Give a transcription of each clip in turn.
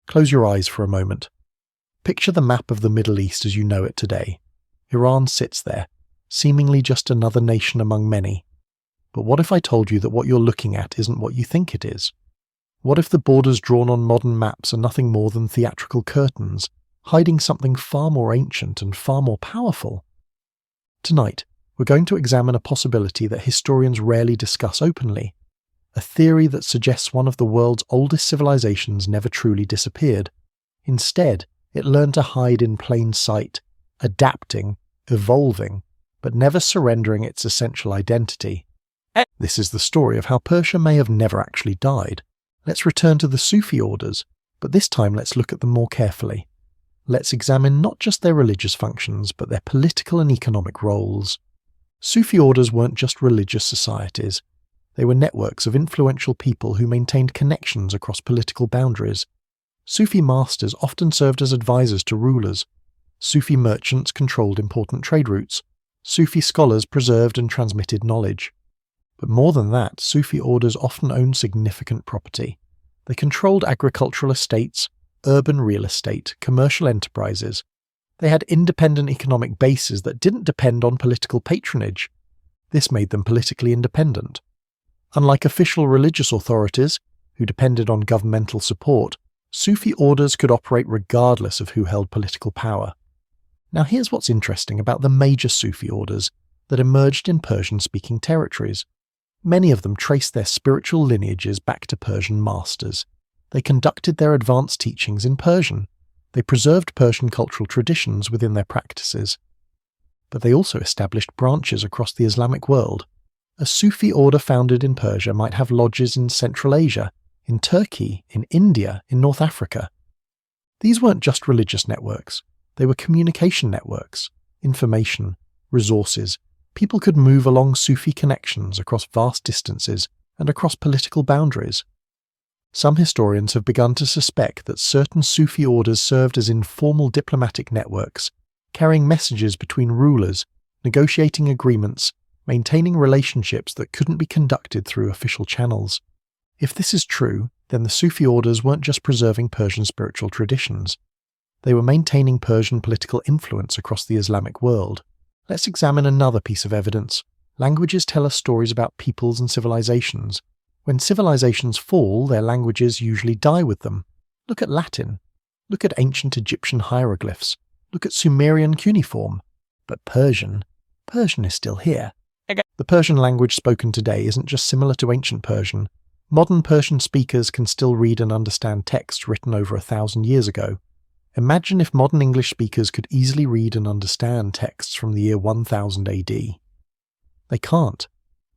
Close your eyes for a moment. Picture the map of the Middle East as you know it today. Iran sits there, seemingly just another nation among many. But what if I told you that what you're looking at isn't what you think it is? What if the borders drawn on modern maps are nothing more than theatrical curtains, hiding something far more ancient and far more powerful? Tonight, we're going to examine a possibility that historians rarely discuss openly, a theory that suggests one of the world's oldest civilizations never truly disappeared. Instead, it learned to hide in plain sight, adapting, evolving, but never surrendering its essential identity. This is the story of how Persia may have never actually died. Let's return to the Sufi orders, but this time let's look at them more carefully. Let's examine not just their religious functions, but their political and economic roles. Sufi orders weren't just religious societies. They were networks of influential people who maintained connections across political boundaries. Sufi masters often served as advisors to rulers. Sufi merchants controlled important trade routes. Sufi scholars preserved and transmitted knowledge. But more than that, Sufi orders often owned significant property. They controlled agricultural estates, urban real estate, commercial enterprises. They had independent economic bases that didn't depend on political patronage. This made them politically independent. Unlike official religious authorities, who depended on governmental support, Sufi orders could operate regardless of who held political power. Now here's what's interesting about the major Sufi orders that emerged in Persian-speaking territories. Many of them traced their spiritual lineages back to Persian masters. They conducted their advanced teachings in Persian. They preserved Persian cultural traditions within their practices. But they also established branches across the Islamic world. A Sufi order founded in Persia might have lodges in Central Asia, in Turkey, in India, in North Africa. These weren't just religious networks. They were communication networks, information, resources. People could move along Sufi connections across vast distances and across political boundaries. Some historians have begun to suspect that certain Sufi orders served as informal diplomatic networks, carrying messages between rulers, negotiating agreements, maintaining relationships that couldn't be conducted through official channels. If this is true, then the Sufi orders weren't just preserving Persian spiritual traditions. They were maintaining Persian political influence across the Islamic world. Let's examine another piece of evidence. Languages tell us stories about peoples and civilizations. When civilizations fall, their languages usually die with them. Look at Latin. Look at ancient Egyptian hieroglyphs. Look at Sumerian cuneiform. But Persian is still here. The Persian language spoken today isn't just similar to ancient Persian. Modern Persian speakers can still read and understand texts written over 1,000 years ago. Imagine if modern English speakers could easily read and understand texts from the year 1000 AD. They can't.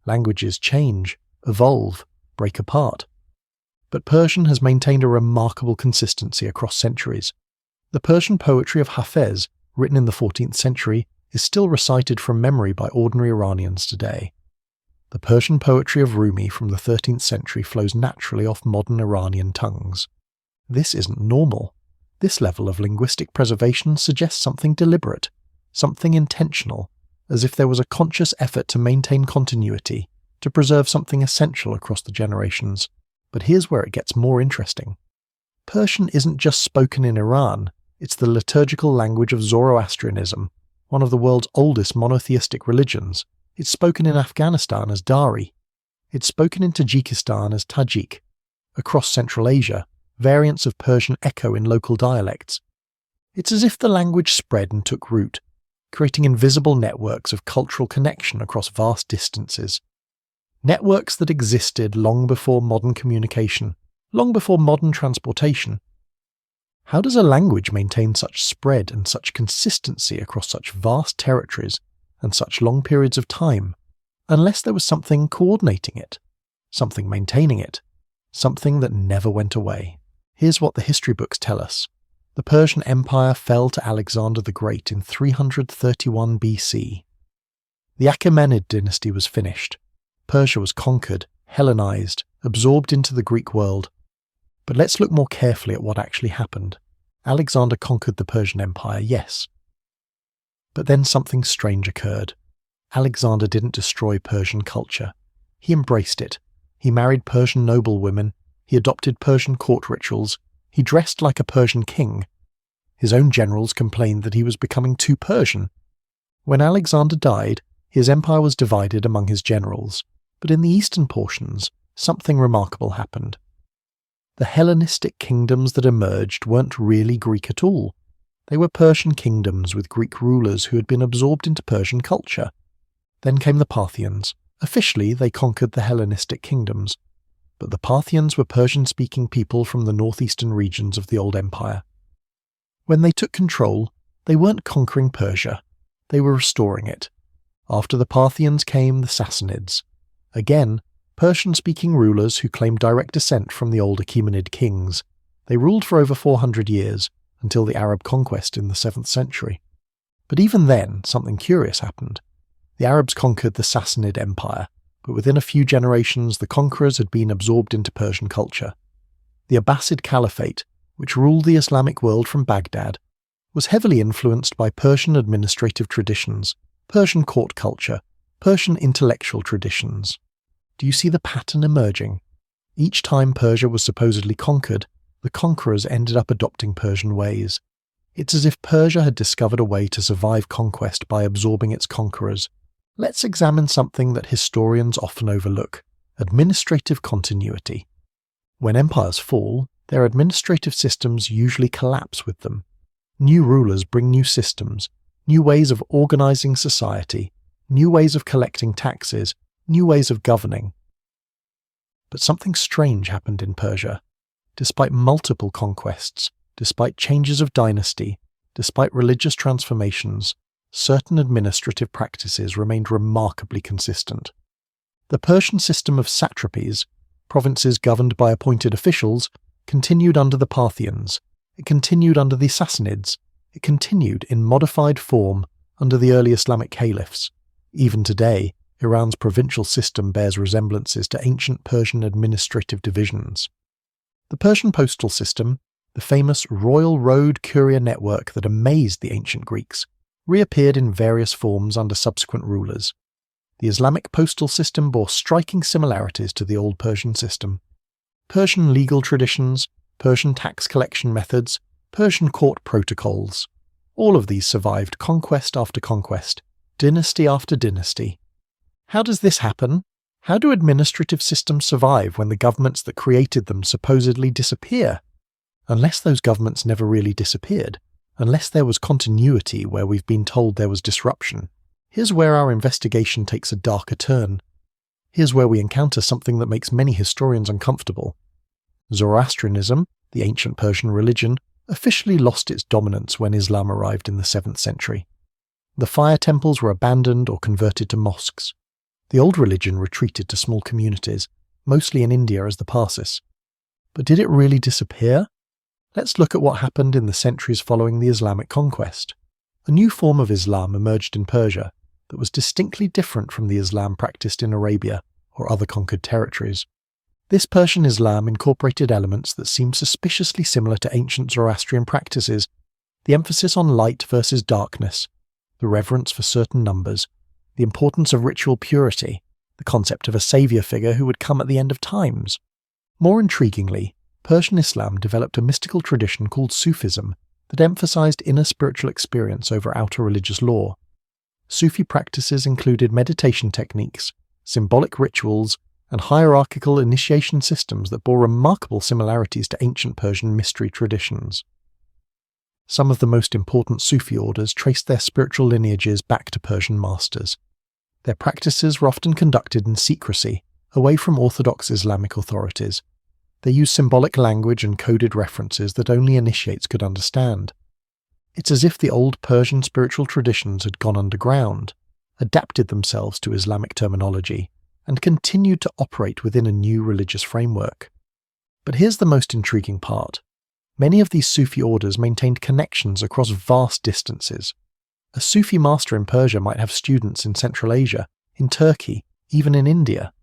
Languages change, evolve, break apart. But Persian has maintained a remarkable consistency across centuries. The Persian poetry of Hafez, written in the 14th century, is still recited from memory by ordinary Iranians today. The Persian poetry of Rumi from the 13th century flows naturally off modern Iranian tongues. This isn't normal. This level of linguistic preservation suggests something deliberate, something intentional, as if there was a conscious effort to maintain continuity, to preserve something essential across the generations. But here's where it gets more interesting. Persian isn't just spoken in Iran, it's the liturgical language of Zoroastrianism, one of the world's oldest monotheistic religions. It's spoken in Afghanistan as Dari. It's spoken in Tajikistan as Tajik. Across Central Asia, variants of Persian echo in local dialects. It's as if the language spread and took root, creating invisible networks of cultural connection across vast distances. Networks that existed long before modern communication, long before modern transportation. How does a language maintain such spread and such consistency across such vast territories and such long periods of time, unless there was something coordinating it, something maintaining it, something that never went away? Here's what the history books tell us. The Persian Empire fell to Alexander the Great in 331 BC. The Achaemenid dynasty was finished. Persia was conquered, Hellenized, absorbed into the Greek world. But let's look more carefully at what actually happened. Alexander conquered the Persian Empire, yes. But then something strange occurred. Alexander didn't destroy Persian culture. He embraced it. He married Persian noblewomen. He adopted Persian court rituals. He dressed like a Persian king. His own generals complained that he was becoming too Persian. When Alexander died, his empire was divided among his generals, but in the eastern portions, something remarkable happened. The Hellenistic kingdoms that emerged weren't really Greek at all. They were Persian kingdoms with Greek rulers who had been absorbed into Persian culture. Then came the Parthians. Officially, they conquered the Hellenistic kingdoms, but the Parthians were Persian-speaking people from the northeastern regions of the old empire. When they took control, they weren't conquering Persia, they were restoring it. After the Parthians came the Sassanids. Again, Persian-speaking rulers who claimed direct descent from the old Achaemenid kings. They ruled for over 400 years, until the Arab conquest in the 7th century. But even then, something curious happened. The Arabs conquered the Sassanid Empire, but within a few generations the conquerors had been absorbed into Persian culture. The Abbasid Caliphate, which ruled the Islamic world from Baghdad, was heavily influenced by Persian administrative traditions, Persian court culture, Persian intellectual traditions. Do you see the pattern emerging? Each time Persia was supposedly conquered, the conquerors ended up adopting Persian ways. It's as if Persia had discovered a way to survive conquest by absorbing its conquerors. Let's examine something that historians often overlook: administrative continuity. When empires fall, their administrative systems usually collapse with them. New rulers bring new systems, new ways of organizing society, new ways of collecting taxes, new ways of governing. But something strange happened in Persia. Despite multiple conquests, despite changes of dynasty, despite religious transformations, certain administrative practices remained remarkably consistent. The Persian system of satrapies, provinces governed by appointed officials, continued under the Parthians, it continued under the Sassanids, it continued in modified form under the early Islamic caliphs. Even today, Iran's provincial system bears resemblances to ancient Persian administrative divisions. The Persian postal system, the famous royal road courier network that amazed the ancient Greeks, reappeared in various forms under subsequent rulers. The Islamic postal system bore striking similarities to the old Persian system. Persian legal traditions, Persian tax collection methods, Persian court protocols. All of these survived conquest after conquest, dynasty after dynasty. How does this happen? How do administrative systems survive when the governments that created them supposedly disappear? Unless those governments never really disappeared, unless there was continuity where we've been told there was disruption, here's where our investigation takes a darker turn. Here's where we encounter something that makes many historians uncomfortable. Zoroastrianism, the ancient Persian religion, officially lost its dominance when Islam arrived in the 7th century. The fire temples were abandoned or converted to mosques. The old religion retreated to small communities, mostly in India as the Parsis. But did it really disappear? Let's look at what happened in the centuries following the Islamic conquest. A new form of Islam emerged in Persia that was distinctly different from the Islam practiced in Arabia or other conquered territories. This Persian Islam incorporated elements that seemed suspiciously similar to ancient Zoroastrian practices: the emphasis on light versus darkness, the reverence for certain numbers, the importance of ritual purity, the concept of a saviour figure who would come at the end of times. More intriguingly, Persian Islam developed a mystical tradition called Sufism that emphasized inner spiritual experience over outer religious law. Sufi practices included meditation techniques, symbolic rituals, and hierarchical initiation systems that bore remarkable similarities to ancient Persian mystery traditions. Some of the most important Sufi orders traced their spiritual lineages back to Persian masters. Their practices were often conducted in secrecy, away from orthodox Islamic authorities. They used symbolic language and coded references that only initiates could understand. It's as if the old Persian spiritual traditions had gone underground, adapted themselves to Islamic terminology, and continued to operate within a new religious framework. But here's the most intriguing part. Many of these Sufi orders maintained connections across vast distances. A Sufi master in Persia might have students in Central Asia, in Turkey, even in India.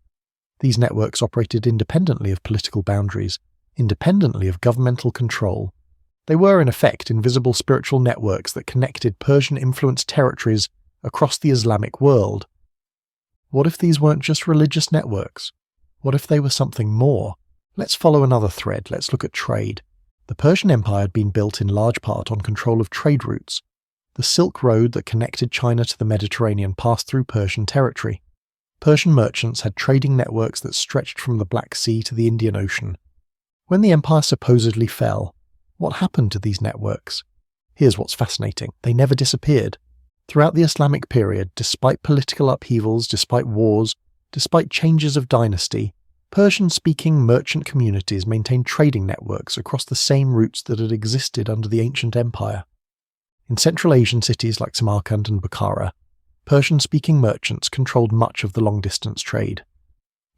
These networks operated independently of political boundaries, independently of governmental control. They were, in effect, invisible spiritual networks that connected Persian-influenced territories across the Islamic world. What if these weren't just religious networks? What if they were something more? Let's follow another thread. Let's look at trade. The Persian Empire had been built in large part on control of trade routes. The Silk Road that connected China to the Mediterranean passed through Persian territory. Persian merchants had trading networks that stretched from the Black Sea to the Indian Ocean. When the empire supposedly fell, what happened to these networks? Here's what's fascinating. They never disappeared. Throughout the Islamic period, despite political upheavals, despite wars, despite changes of dynasty, Persian-speaking merchant communities maintained trading networks across the same routes that had existed under the ancient empire. In Central Asian cities like Samarkand and Bukhara, Persian-speaking merchants controlled much of the long-distance trade.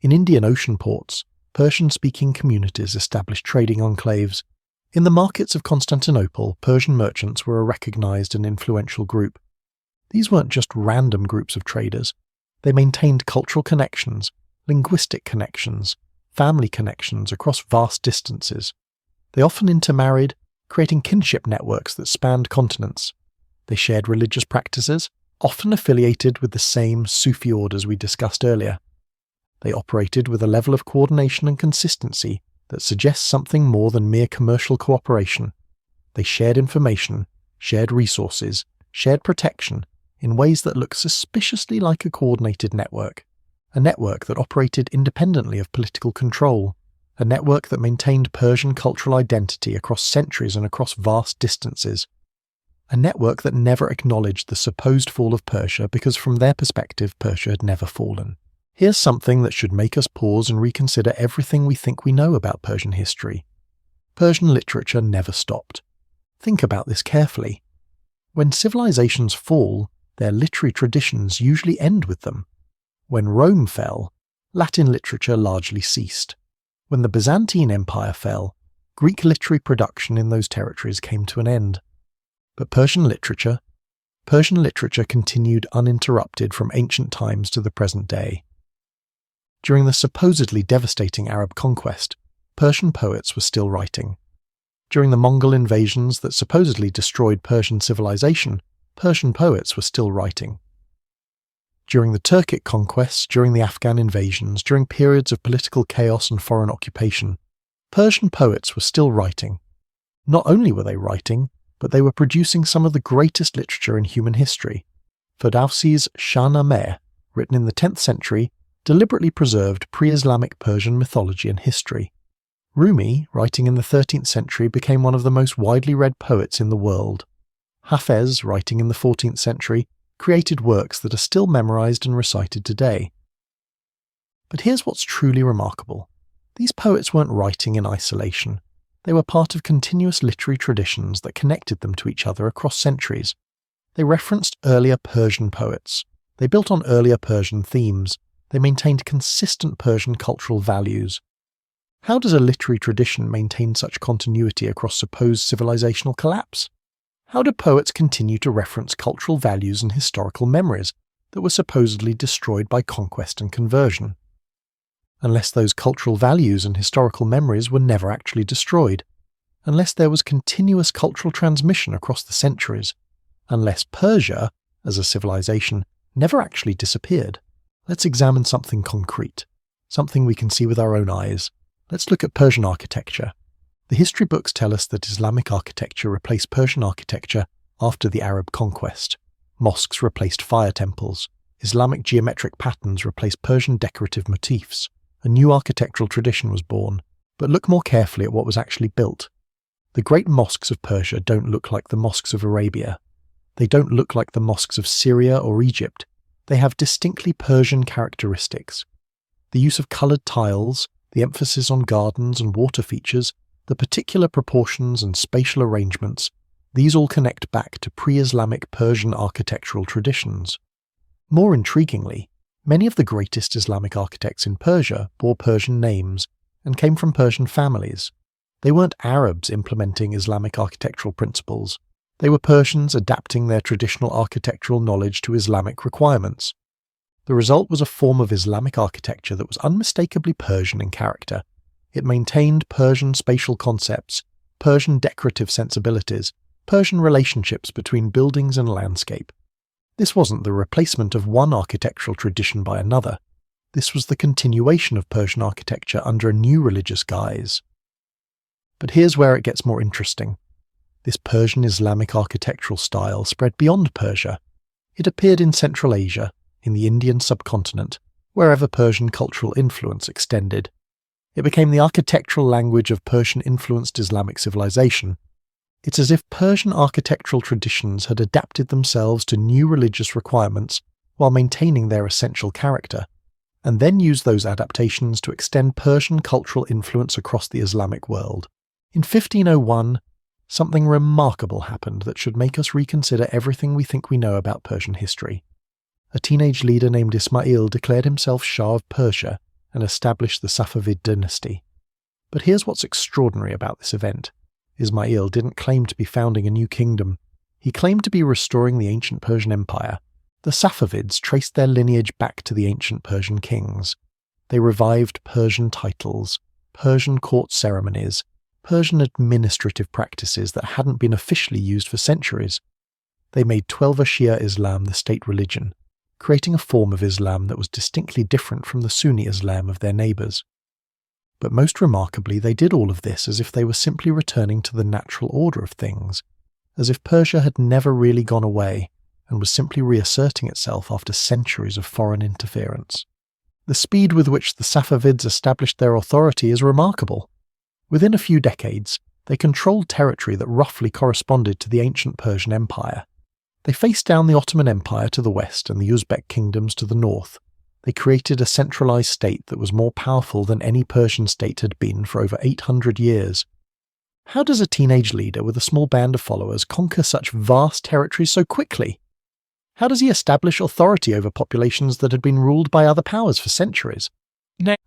In Indian Ocean ports, Persian-speaking communities established trading enclaves. In the markets of Constantinople, Persian merchants were a recognized and influential group. These weren't just random groups of traders. They maintained cultural connections, linguistic connections, family connections across vast distances. They often intermarried, creating kinship networks that spanned continents. They shared religious practices, often affiliated with the same Sufi orders we discussed earlier. They operated with a level of coordination and consistency that suggests something more than mere commercial cooperation. They shared information, shared resources, shared protection in ways that look suspiciously like a coordinated network. A network that operated independently of political control. A network that maintained Persian cultural identity across centuries and across vast distances. A network that never acknowledged the supposed fall of Persia because from their perspective Persia had never fallen. Here's something that should make us pause and reconsider everything we think we know about Persian history. Persian literature never stopped. Think about this carefully. When civilizations fall, their literary traditions usually end with them. When Rome fell, Latin literature largely ceased. When the Byzantine Empire fell, Greek literary production in those territories came to an end. But Persian literature continued uninterrupted from ancient times to the present day. During the supposedly devastating Arab conquest, Persian poets were still writing. During the Mongol invasions that supposedly destroyed Persian civilization, Persian poets were still writing. During the Turkic conquests, during the Afghan invasions, during periods of political chaos and foreign occupation, Persian poets were still writing. Not only were they writing, but they were producing some of the greatest literature in human history. Ferdowsi's Shahnameh, written in the 10th century, deliberately preserved pre-Islamic Persian mythology and history. Rumi, writing in the 13th century, became one of the most widely read poets in the world. Hafez, writing in the 14th century, created works that are still memorized and recited today. But here's what's truly remarkable. These poets weren't writing in isolation. They were part of continuous literary traditions that connected them to each other across centuries. They referenced earlier Persian poets. They built on earlier Persian themes. They maintained consistent Persian cultural values. How does a literary tradition maintain such continuity across supposed civilizational collapse? How do poets continue to reference cultural values and historical memories that were supposedly destroyed by conquest and conversion? Unless those cultural values and historical memories were never actually destroyed, unless there was continuous cultural transmission across the centuries, unless Persia, as a civilization, never actually disappeared. Let's examine something concrete, something we can see with our own eyes. Let's look at Persian architecture. The history books tell us that Islamic architecture replaced Persian architecture after the Arab conquest. Mosques replaced fire temples. Islamic geometric patterns replaced Persian decorative motifs. A new architectural tradition was born. But look more carefully at what was actually built. The great mosques of Persia don't look like the mosques of Arabia. They don't look like the mosques of Syria or Egypt. They have distinctly Persian characteristics. The use of coloured tiles, the emphasis on gardens and water features, the particular proportions and spatial arrangements, these all connect back to pre-Islamic Persian architectural traditions. More intriguingly, many of the greatest Islamic architects in Persia bore Persian names and came from Persian families. They weren't Arabs implementing Islamic architectural principles. They were Persians adapting their traditional architectural knowledge to Islamic requirements. The result was a form of Islamic architecture that was unmistakably Persian in character. It maintained Persian spatial concepts, Persian decorative sensibilities, Persian relationships between buildings and landscape. This wasn't the replacement of one architectural tradition by another. This was the continuation of Persian architecture under a new religious guise. But here's where it gets more interesting. This Persian Islamic architectural style spread beyond Persia. It appeared in Central Asia, in the Indian subcontinent, wherever Persian cultural influence extended. It became the architectural language of Persian-influenced Islamic civilization. It's as if Persian architectural traditions had adapted themselves to new religious requirements while maintaining their essential character, and then used those adaptations to extend Persian cultural influence across the Islamic world. In 1501, something remarkable happened that should make us reconsider everything we think we know about Persian history. A teenage leader named Ismail declared himself Shah of Persia and established the Safavid dynasty. But here's what's extraordinary about this event. Ismail didn't claim to be founding a new kingdom. He claimed to be restoring the ancient Persian Empire. The Safavids traced their lineage back to the ancient Persian kings. They revived Persian titles, Persian court ceremonies, Persian administrative practices that hadn't been officially used for centuries. They made Twelver Shia Islam the state religion, creating a form of Islam that was distinctly different from the Sunni Islam of their neighbours. But most remarkably, they did all of this as if they were simply returning to the natural order of things, as if Persia had never really gone away and was simply reasserting itself after centuries of foreign interference. The speed with which the Safavids established their authority is remarkable. Within a few decades, they controlled territory that roughly corresponded to the ancient Persian Empire. They faced down the Ottoman Empire to the west and the Uzbek kingdoms to the north. They created a centralized state that was more powerful than any Persian state had been for over 800 years. How does a teenage leader with a small band of followers conquer such vast territories so quickly? How does he establish authority over populations that had been ruled by other powers for centuries?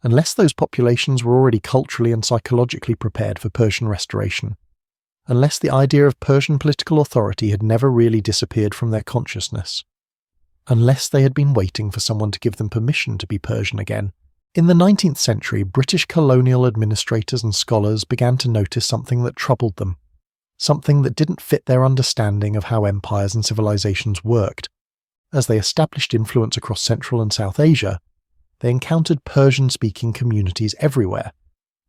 Unless those populations were already culturally and psychologically prepared for Persian restoration. Unless the idea of Persian political authority had never really disappeared from their consciousness. Unless they had been waiting for someone to give them permission to be Persian again. In the 19th century, British colonial administrators and scholars began to notice something that troubled them. Something that didn't fit their understanding of how empires and civilizations worked. As they established influence across Central and South Asia, they encountered Persian-speaking communities everywhere.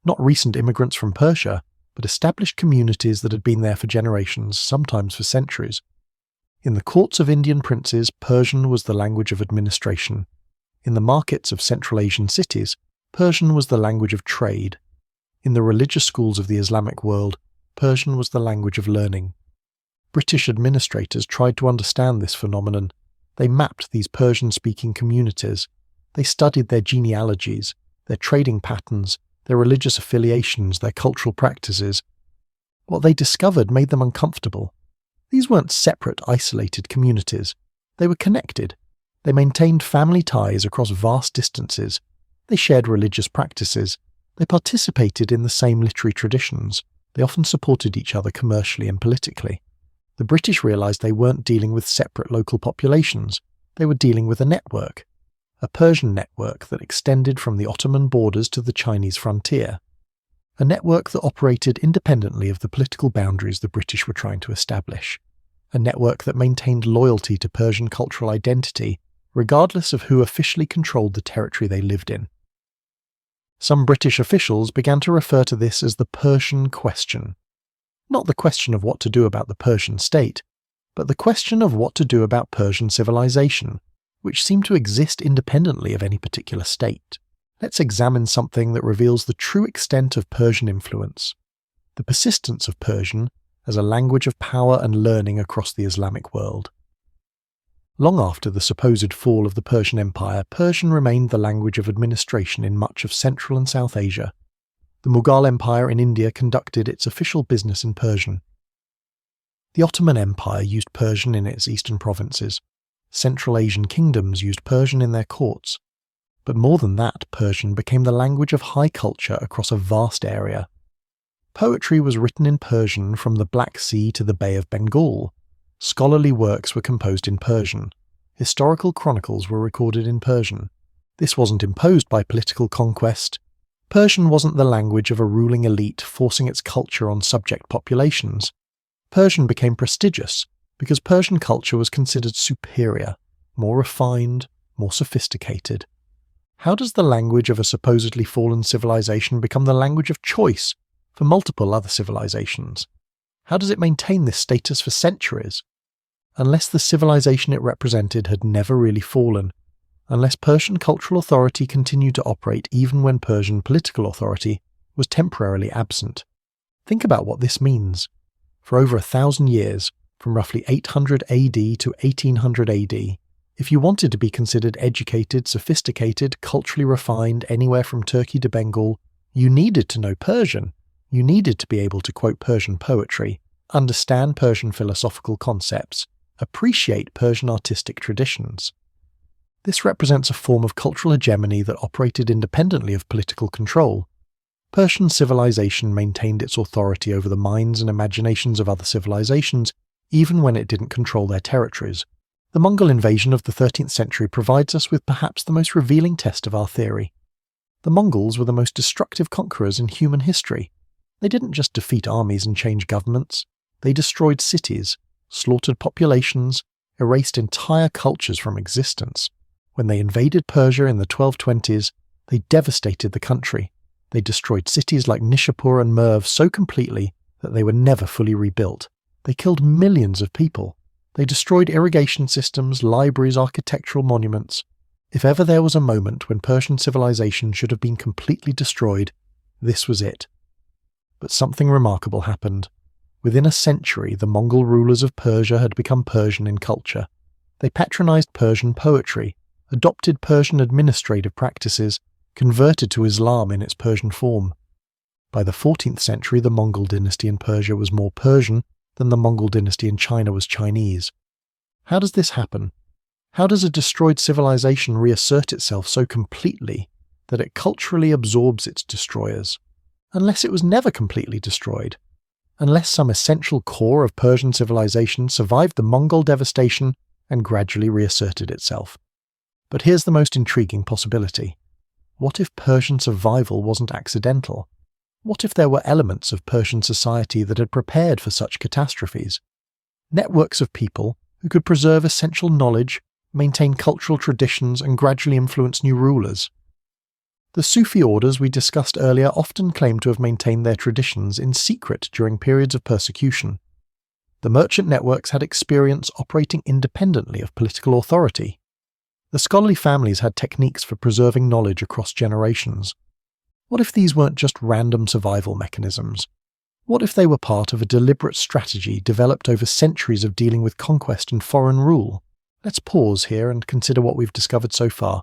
Not recent immigrants from Persia, but established communities that had been there for generations, sometimes for centuries. In the courts of Indian princes, Persian was the language of administration. In the markets of Central Asian cities, Persian was the language of trade. In the religious schools of the Islamic world, Persian was the language of learning. British administrators tried to understand this phenomenon. They mapped these Persian-speaking communities. They studied their genealogies, their trading patterns, their religious affiliations, their cultural practices. What they discovered made them uncomfortable. These weren't separate, isolated communities. They were connected. They maintained family ties across vast distances. They shared religious practices. They participated in the same literary traditions. They often supported each other commercially and politically. The British realized they weren't dealing with separate local populations. They were dealing with a network. A Persian network that extended from the Ottoman borders to the Chinese frontier. A network that operated independently of the political boundaries the British were trying to establish. A network that maintained loyalty to Persian cultural identity, regardless of who officially controlled the territory they lived in. Some British officials began to refer to this as the Persian question. Not the question of what to do about the Persian state, but the question of what to do about Persian civilization, which seemed to exist independently of any particular state. Let's examine something that reveals the true extent of Persian influence, the persistence of Persian as a language of power and learning across the Islamic world. Long after the supposed fall of the Persian Empire, Persian remained the language of administration in much of Central and South Asia. The Mughal Empire in India conducted its official business in Persian. The Ottoman Empire used Persian in its eastern provinces. Central Asian kingdoms used Persian in their courts. But more than that, Persian became the language of high culture across a vast area. Poetry was written in Persian from the Black Sea to the Bay of Bengal. Scholarly works were composed in Persian. Historical chronicles were recorded in Persian. This wasn't imposed by political conquest. Persian wasn't the language of a ruling elite forcing its culture on subject populations. Persian became prestigious because Persian culture was considered superior, more refined, more sophisticated. How does the language of a supposedly fallen civilization become the language of choice for multiple other civilizations. How does it maintain this status for centuries? Unless the civilization it represented had never really fallen, unless Persian cultural authority continued to operate even when Persian political authority was temporarily absent. Think about what this means. For over 1,000 years, from roughly 800 AD to 1800 AD, if you wanted to be considered educated, sophisticated, culturally refined anywhere from Turkey to Bengal, you needed to know Persian. You needed to be able to quote Persian poetry, understand Persian philosophical concepts, appreciate Persian artistic traditions. This represents a form of cultural hegemony that operated independently of political control. Persian civilization maintained its authority over the minds and imaginations of other civilizations, even when it didn't control their territories. The Mongol invasion of the 13th century provides us with perhaps the most revealing test of our theory. The Mongols were the most destructive conquerors in human history. They didn't just defeat armies and change governments. They destroyed cities, slaughtered populations, erased entire cultures from existence. When they invaded Persia in the 1220s, they devastated the country. They destroyed cities like Nishapur and Merv so completely that they were never fully rebuilt. They killed millions of people. They destroyed irrigation systems, libraries, architectural monuments. If ever there was a moment when Persian civilization should have been completely destroyed, this was it. But something remarkable happened. Within a century, the Mongol rulers of Persia had become Persian in culture. They patronized Persian poetry, adopted Persian administrative practices, converted to Islam in its Persian form. By the 14th century, the Mongol dynasty in Persia was more Persian than the Mongol dynasty in China was Chinese. How does this happen? How does a destroyed civilization reassert itself so completely that it culturally absorbs its destroyers? Unless it was never completely destroyed. Unless some essential core of Persian civilization survived the Mongol devastation and gradually reasserted itself. But here's the most intriguing possibility. What if Persian survival wasn't accidental? What if there were elements of Persian society that had prepared for such catastrophes? Networks of people who could preserve essential knowledge, maintain cultural traditions, and gradually influence new rulers. The Sufi orders we discussed earlier often claim to have maintained their traditions in secret during periods of persecution. The merchant networks had experience operating independently of political authority. The scholarly families had techniques for preserving knowledge across generations. What if these weren't just random survival mechanisms? What if they were part of a deliberate strategy developed over centuries of dealing with conquest and foreign rule? Let's pause here and consider what we've discovered so far.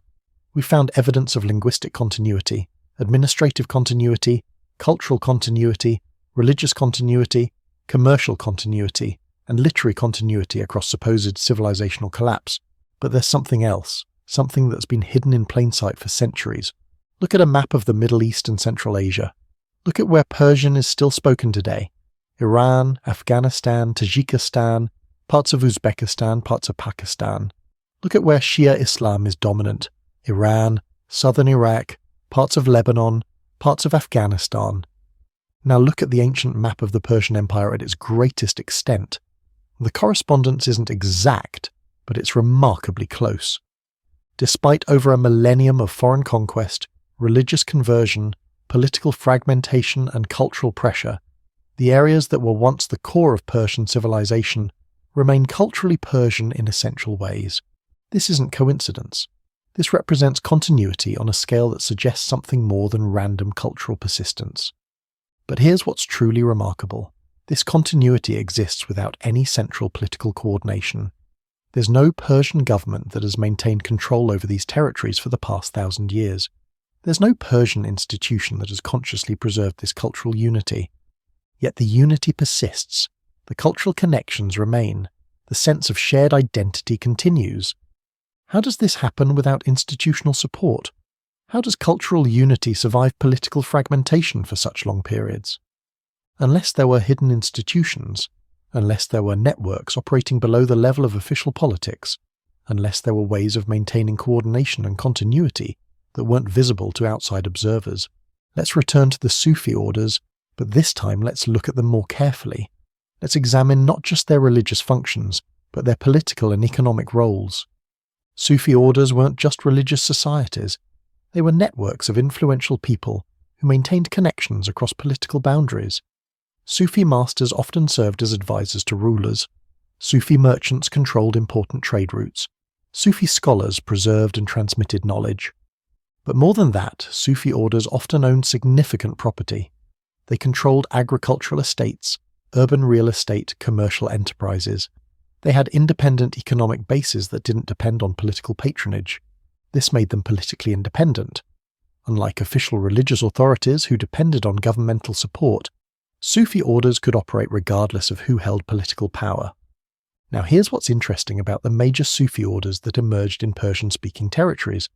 We found evidence of linguistic continuity, administrative continuity, cultural continuity, religious continuity, commercial continuity, and literary continuity across supposed civilizational collapse. But there's something else, something that's been hidden in plain sight for centuries. Look at a map of the Middle East and Central Asia. Look at where Persian is still spoken today. Iran, Afghanistan, Tajikistan, parts of Uzbekistan, parts of Pakistan. Look at where Shia Islam is dominant. Iran, southern Iraq, parts of Lebanon, parts of Afghanistan. Now look at the ancient map of the Persian Empire at its greatest extent. The correspondence isn't exact, but it's remarkably close. Despite over a millennium of foreign conquest, religious conversion, political fragmentation, and cultural pressure, the areas that were once the core of Persian civilization remain culturally Persian in essential ways. This isn't coincidence. This represents continuity on a scale that suggests something more than random cultural persistence. But here's what's truly remarkable. This continuity exists without any central political coordination. There's no Persian government that has maintained control over these territories for the past 1,000 years. There's no Persian institution that has consciously preserved this cultural unity. Yet the unity persists. The cultural connections remain. The sense of shared identity continues. How does this happen without institutional support? How does cultural unity survive political fragmentation for such long periods? Unless there were hidden institutions, unless there were networks operating below the level of official politics, unless there were ways of maintaining coordination and continuity that weren't visible to outside observers. Let's return to the Sufi orders, but this time let's look at them more carefully. Let's examine not just their religious functions, but their political and economic roles. Sufi orders weren't just religious societies. They were networks of influential people who maintained connections across political boundaries. Sufi masters often served as advisors to rulers. Sufi merchants controlled important trade routes. Sufi scholars preserved and transmitted knowledge. But more than that, Sufi orders often owned significant property. They controlled agricultural estates, urban real estate, commercial enterprises. They had independent economic bases that didn't depend on political patronage. This made them politically independent. Unlike official religious authorities who depended on governmental support, Sufi orders could operate regardless of who held political power. Now here's what's interesting about the major Sufi orders that emerged in Persian-speaking territories.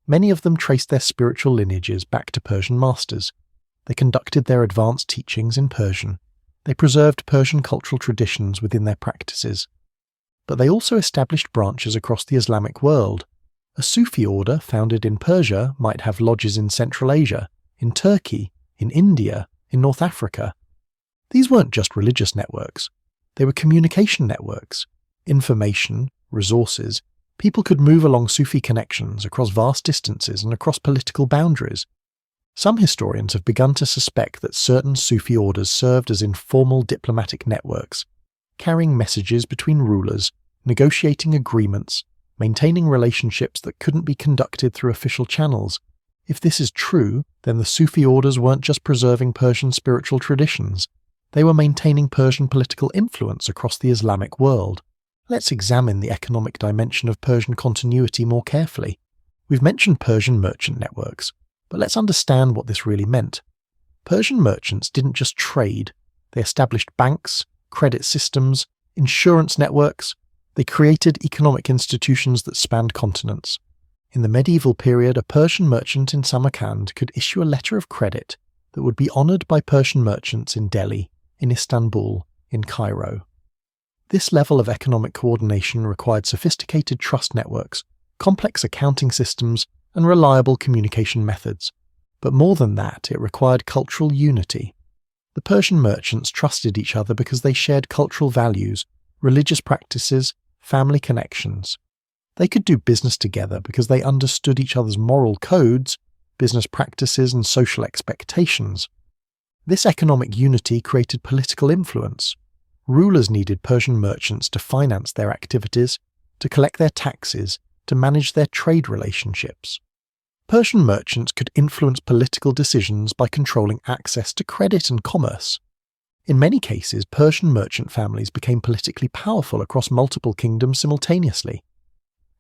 Many of them traced their spiritual lineages back to Persian masters. They conducted their advanced teachings in Persian. They preserved Persian cultural traditions within their practices. But they also established branches across the Islamic world. A Sufi order founded in Persia might have lodges in Central Asia, in Turkey, in India, in North Africa. These weren't just religious networks. They were communication networks. Information, resources. People could move along Sufi connections across vast distances and across political boundaries. Some historians have begun to suspect that certain Sufi orders served as informal diplomatic networks, carrying messages between rulers, negotiating agreements, maintaining relationships that couldn't be conducted through official channels. If this is true, then the Sufi orders weren't just preserving Persian spiritual traditions. They were maintaining Persian political influence across the Islamic world. Let's examine the economic dimension of Persian continuity more carefully. We've mentioned Persian merchant networks, but let's understand what this really meant. Persian merchants didn't just trade. They established banks, credit systems, insurance networks. They created economic institutions that spanned continents. In the medieval period, a Persian merchant in Samarkand could issue a letter of credit that would be honoured by Persian merchants in Delhi, in Istanbul, in Cairo. This level of economic coordination required sophisticated trust networks, complex accounting systems, and reliable communication methods. But more than that, it required cultural unity. The Persian merchants trusted each other because they shared cultural values, religious practices, family connections. They could do business together because they understood each other's moral codes, business practices, and social expectations. This economic unity created political influence. Rulers needed Persian merchants to finance their activities, to collect their taxes, to manage their trade relationships. Persian merchants could influence political decisions by controlling access to credit and commerce. In many cases, Persian merchant families became politically powerful across multiple kingdoms simultaneously.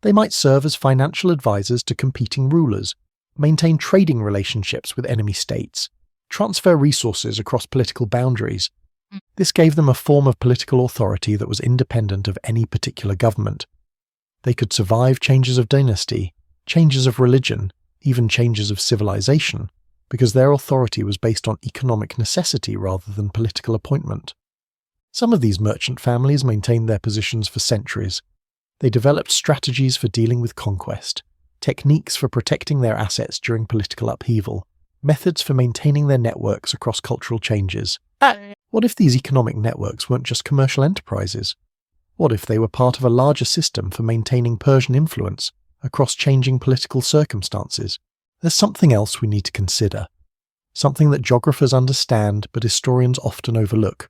They might serve as financial advisors to competing rulers, maintain trading relationships with enemy states, transfer resources across political boundaries. This gave them a form of political authority that was independent of any particular government. They could survive changes of dynasty, changes of religion, even changes of civilization, because their authority was based on economic necessity rather than political appointment. Some of these merchant families maintained their positions for centuries. They developed strategies for dealing with conquest, techniques for protecting their assets during political upheaval, methods for maintaining their networks across cultural changes. What if these economic networks weren't just commercial enterprises? What if they were part of a larger system for maintaining Persian influence across changing political circumstances? There's something else we need to consider, something that geographers understand but historians often overlook.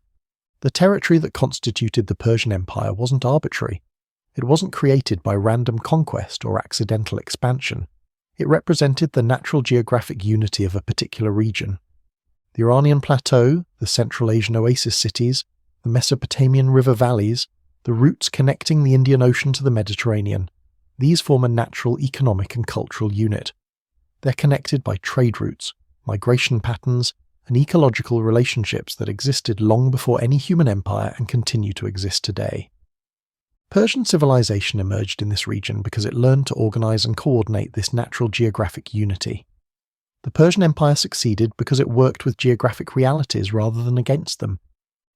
The territory that constituted the Persian Empire wasn't arbitrary. It wasn't created by random conquest or accidental expansion. It represented the natural geographic unity of a particular region. The Iranian plateau, the Central Asian oasis cities, the Mesopotamian river valleys, the routes connecting the Indian Ocean to the Mediterranean, these form a natural economic and cultural unit. They're connected by trade routes, migration patterns, and ecological relationships that existed long before any human empire and continue to exist today. Persian civilization emerged in this region because it learned to organize and coordinate this natural geographic unity. The Persian Empire succeeded because it worked with geographic realities rather than against them.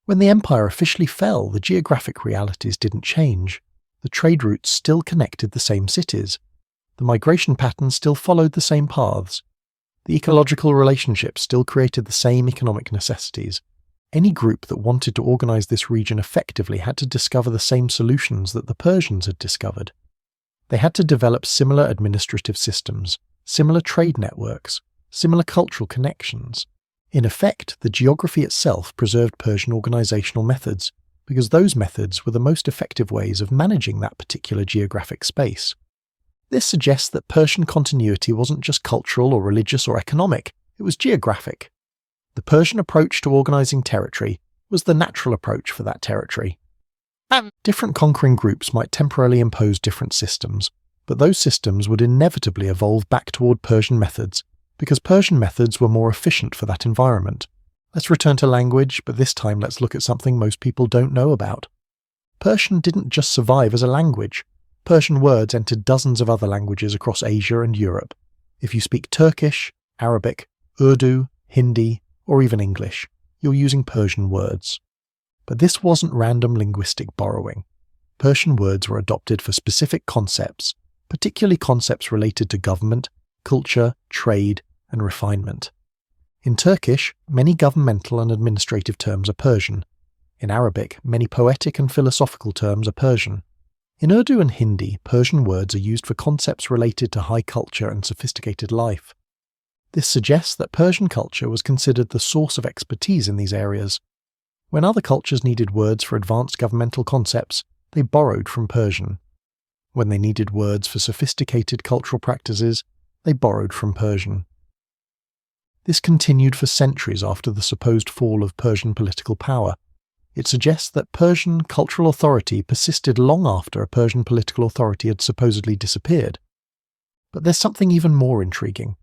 When the empire officially fell, the geographic realities didn't change. The trade routes still connected the same cities. The migration patterns still followed the same paths. The ecological relationships still created the same economic necessities. Any group that wanted to organize this region effectively had to discover the same solutions that the Persians had discovered. They had to develop similar administrative systems, similar trade networks, similar cultural connections. In effect, the geography itself preserved Persian organizational methods, because those methods were the most effective ways of managing that particular geographic space. This suggests that Persian continuity wasn't just cultural or religious or economic, it was geographic. The Persian approach to organizing territory was the natural approach for that territory. Different conquering groups might temporarily impose different systems, but those systems would inevitably evolve back toward Persian methods, because Persian methods were more efficient for that environment. Let's return to language, but this time let's look at something most people don't know about. Persian didn't just survive as a language. Persian words entered dozens of other languages across Asia and Europe. If you speak Turkish, Arabic, Urdu, Hindi, or even English, you're using Persian words. But this wasn't random linguistic borrowing. Persian words were adopted for specific concepts, particularly concepts related to government, culture, trade, and refinement. In Turkish, many governmental and administrative terms are Persian. In Arabic, many poetic and philosophical terms are Persian. In Urdu and Hindi, Persian words are used for concepts related to high culture and sophisticated life. This suggests that Persian culture was considered the source of expertise in these areas. When other cultures needed words for advanced governmental concepts, they borrowed from Persian. When they needed words for sophisticated cultural practices, they borrowed from Persian. This continued for centuries after the supposed fall of Persian political power. It suggests that Persian cultural authority persisted long after a Persian political authority had supposedly disappeared. But there's something even more intriguing.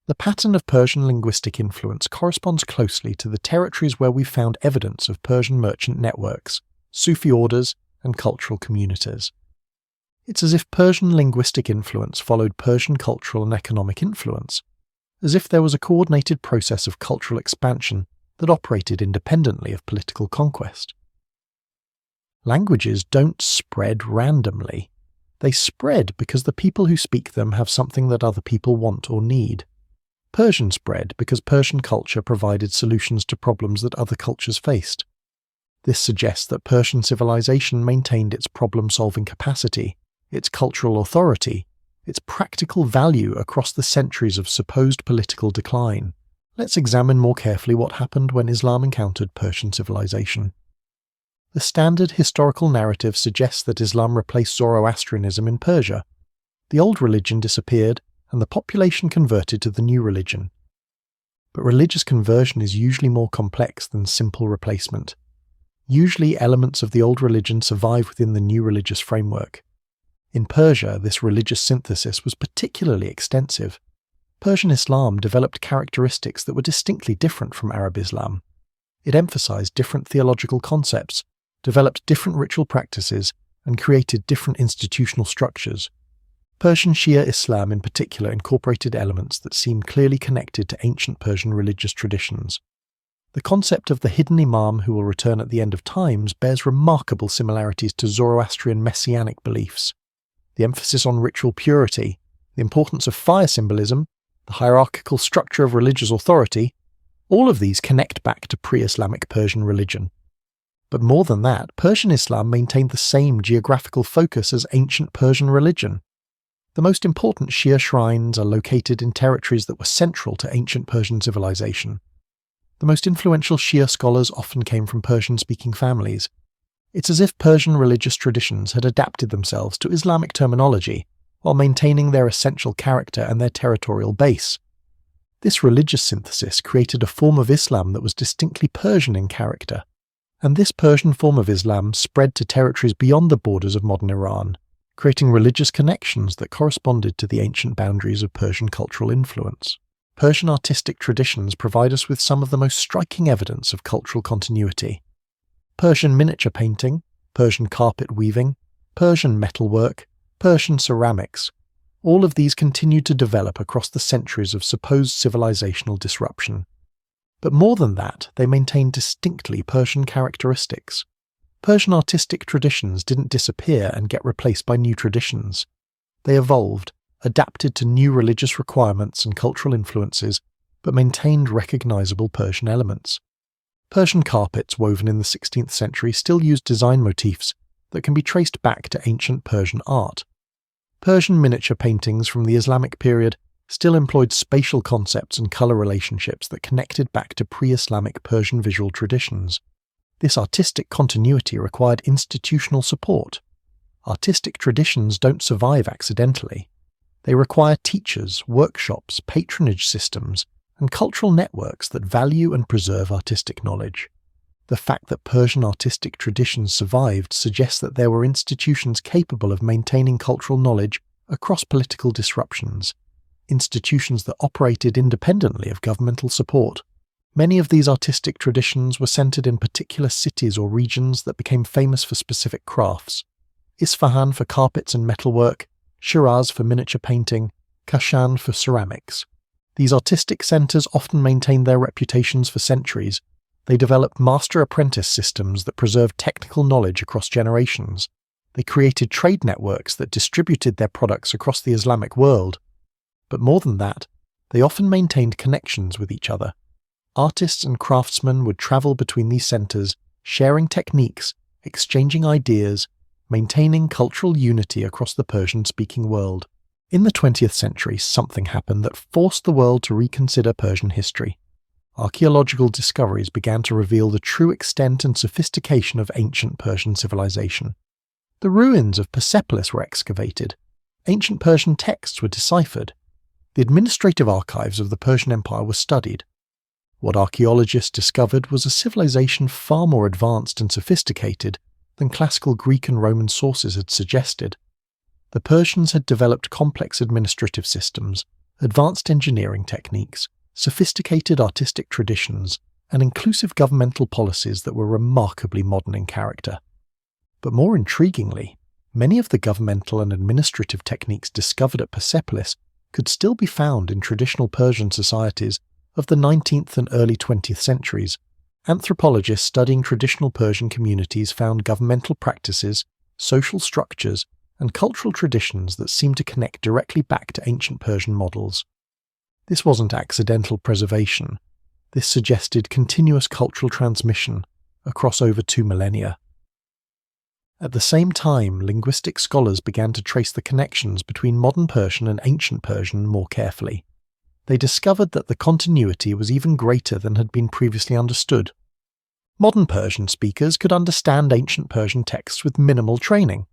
The pattern of Persian linguistic influence corresponds closely to the territories where we've found evidence of Persian merchant networks, Sufi orders, and cultural communities. It's as if Persian linguistic influence followed Persian cultural and economic influence, as if there was a coordinated process of cultural expansion that operated independently of political conquest. Languages don't spread randomly. They spread because the people who speak them have something that other people want or need. Persian spread because Persian culture provided solutions to problems that other cultures faced. This suggests that Persian civilization maintained its problem-solving capacity, its cultural authority, its practical value across the centuries of supposed political decline. Let's examine more carefully what happened when Islam encountered Persian civilization. The standard historical narrative suggests that Islam replaced Zoroastrianism in Persia. The old religion disappeared, and the population converted to the new religion. But religious conversion is usually more complex than simple replacement. Usually elements of the old religion survive within the new religious framework. In Persia, this religious synthesis was particularly extensive. Persian Islam developed characteristics that were distinctly different from Arab Islam. It emphasized different theological concepts, developed different ritual practices, and created different institutional structures. Persian Shia Islam in particular incorporated elements that seem clearly connected to ancient Persian religious traditions. The concept of the hidden imam who will return at the end of times bears remarkable similarities to Zoroastrian messianic beliefs. The emphasis on ritual purity, the importance of fire symbolism, the hierarchical structure of religious authority, all of these connect back to pre-Islamic Persian religion. But more than that, Persian Islam maintained the same geographical focus as ancient Persian religion. The most important Shia shrines are located in territories that were central to ancient Persian civilization. The most influential Shia scholars often came from Persian-speaking families. It's as if Persian religious traditions had adapted themselves to Islamic terminology while maintaining their essential character and their territorial base. This religious synthesis created a form of Islam that was distinctly Persian in character, and this Persian form of Islam spread to territories beyond the borders of modern Iran, creating religious connections that corresponded to the ancient boundaries of Persian cultural influence. Persian artistic traditions provide us with some of the most striking evidence of cultural continuity. Persian miniature painting, Persian carpet weaving, Persian metalwork, Persian ceramics, all of these continued to develop across the centuries of supposed civilizational disruption. But more than that, they maintained distinctly Persian characteristics. Persian artistic traditions didn't disappear and get replaced by new traditions. They evolved, adapted to new religious requirements and cultural influences, but maintained recognizable Persian elements. Persian carpets woven in the 16th century still used design motifs that can be traced back to ancient Persian art. Persian miniature paintings from the Islamic period still employed spatial concepts and colour relationships that connected back to pre-Islamic Persian visual traditions. This artistic continuity required institutional support. Artistic traditions don't survive accidentally. They require teachers, workshops, patronage systems, and cultural networks that value and preserve artistic knowledge. The fact that Persian artistic traditions survived suggests that there were institutions capable of maintaining cultural knowledge across political disruptions, institutions that operated independently of governmental support. Many of these artistic traditions were centered in particular cities or regions that became famous for specific crafts. Isfahan for carpets and metalwork, Shiraz for miniature painting, Kashan for ceramics. These artistic centers often maintained their reputations for centuries. They developed master-apprentice systems that preserved technical knowledge across generations. They created trade networks that distributed their products across the Islamic world. But more than that, they often maintained connections with each other. Artists and craftsmen would travel between these centers, sharing techniques, exchanging ideas, maintaining cultural unity across the Persian-speaking world. In the 20th century, something happened that forced the world to reconsider Persian history. Archaeological discoveries began to reveal the true extent and sophistication of ancient Persian civilization. The ruins of Persepolis were excavated. Ancient Persian texts were deciphered. The administrative archives of the Persian Empire were studied. What archaeologists discovered was a civilization far more advanced and sophisticated than classical Greek and Roman sources had suggested. The Persians had developed complex administrative systems, advanced engineering techniques, sophisticated artistic traditions, and inclusive governmental policies that were remarkably modern in character. But more intriguingly, many of the governmental and administrative techniques discovered at Persepolis could still be found in traditional Persian societies of the 19th and early 20th centuries. Anthropologists studying traditional Persian communities found governmental practices, social structures, and cultural traditions that seemed to connect directly back to ancient Persian models. This wasn't accidental preservation. This suggested continuous cultural transmission across over 2 millennia. At the same time, linguistic scholars began to trace the connections between modern Persian and ancient Persian more carefully. They discovered that the continuity was even greater than had been previously understood. Modern Persian speakers could understand ancient Persian texts with minimal training.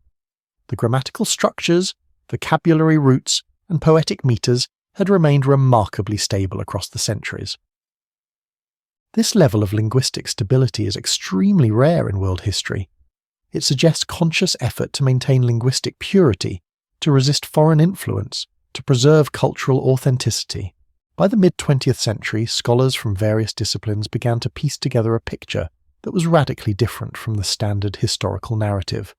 The grammatical structures, vocabulary roots, and poetic meters had remained remarkably stable across the centuries. This level of linguistic stability is extremely rare in world history. It suggests conscious effort to maintain linguistic purity, to resist foreign influence, to preserve cultural authenticity. By the mid-20th century, scholars from various disciplines began to piece together a picture that was radically different from the standard historical narrative.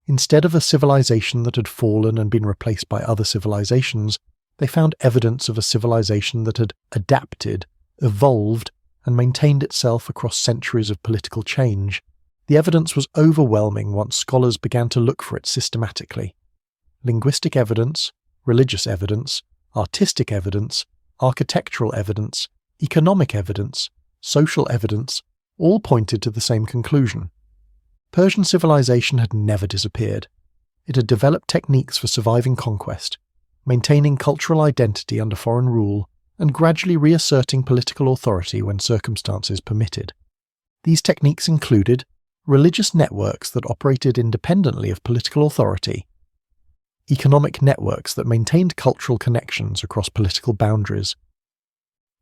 Instead of a civilization that had fallen and been replaced by other civilizations, they found evidence of a civilization that had adapted, evolved, and maintained itself across centuries of political change. The evidence was overwhelming once scholars began to look for it systematically. Linguistic evidence, religious evidence, artistic evidence, architectural evidence, economic evidence, social evidence, all pointed to the same conclusion. Persian civilization had never disappeared. It had developed techniques for surviving conquest, maintaining cultural identity under foreign rule, and gradually reasserting political authority when circumstances permitted. These techniques included religious networks that operated independently of political authority, economic networks that maintained cultural connections across political boundaries,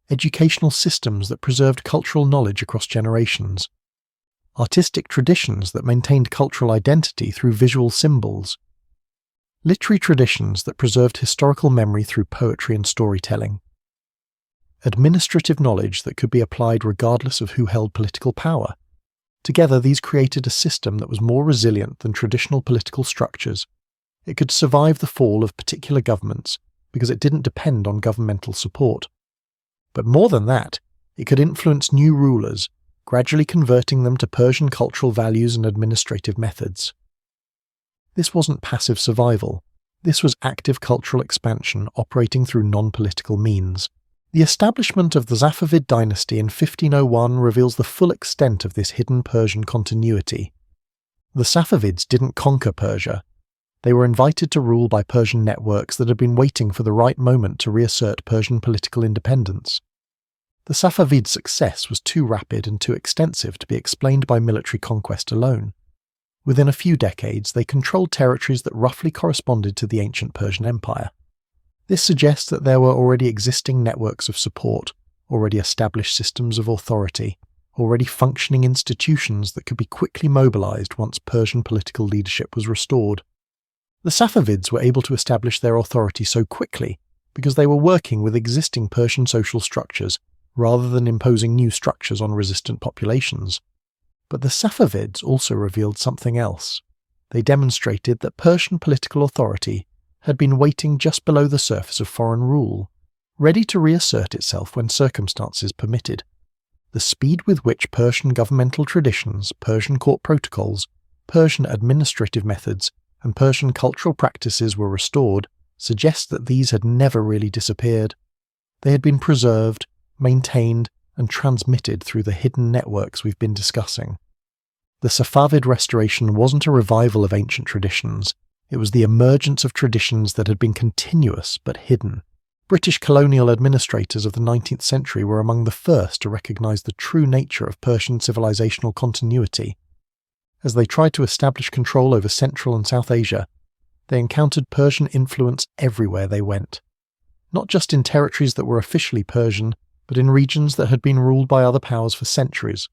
educational systems that preserved cultural knowledge across generations, artistic traditions that maintained cultural identity through visual symbols, literary traditions that preserved historical memory through poetry and storytelling, administrative knowledge that could be applied regardless of who held political power. Together, these created a system that was more resilient than traditional political structures. It could survive the fall of particular governments because it didn't depend on governmental support. But more than that, it could influence new rulers, gradually converting them to Persian cultural values and administrative methods. This wasn't passive survival. This was active cultural expansion operating through non-political means. The establishment of the Safavid dynasty in 1501 reveals the full extent of this hidden Persian continuity. The Safavids didn't conquer Persia. They were invited to rule by Persian networks that had been waiting for the right moment to reassert Persian political independence. The Safavid success was too rapid and too extensive to be explained by military conquest alone. Within a few decades, they controlled territories that roughly corresponded to the ancient Persian Empire. This suggests that there were already existing networks of support, already established systems of authority, already functioning institutions that could be quickly mobilized once Persian political leadership was restored. The Safavids were able to establish their authority so quickly because they were working with existing Persian social structures rather than imposing new structures on resistant populations. But the Safavids also revealed something else. They demonstrated that Persian political authority had been waiting just below the surface of foreign rule, ready to reassert itself when circumstances permitted. The speed with which Persian governmental traditions, Persian court protocols, Persian administrative methods, and Persian cultural practices were restored suggests that these had never really disappeared. They had been preserved, maintained, and transmitted through the hidden networks we've been discussing. The Safavid restoration wasn't a revival of ancient traditions, it was the emergence of traditions that had been continuous but hidden. British colonial administrators of the 19th century were among the first to recognise the true nature of Persian civilizational continuity. As they tried to establish control over Central and South Asia, they encountered Persian influence everywhere they went. Not just in territories that were officially Persian, but in regions that had been ruled by other powers for centuries.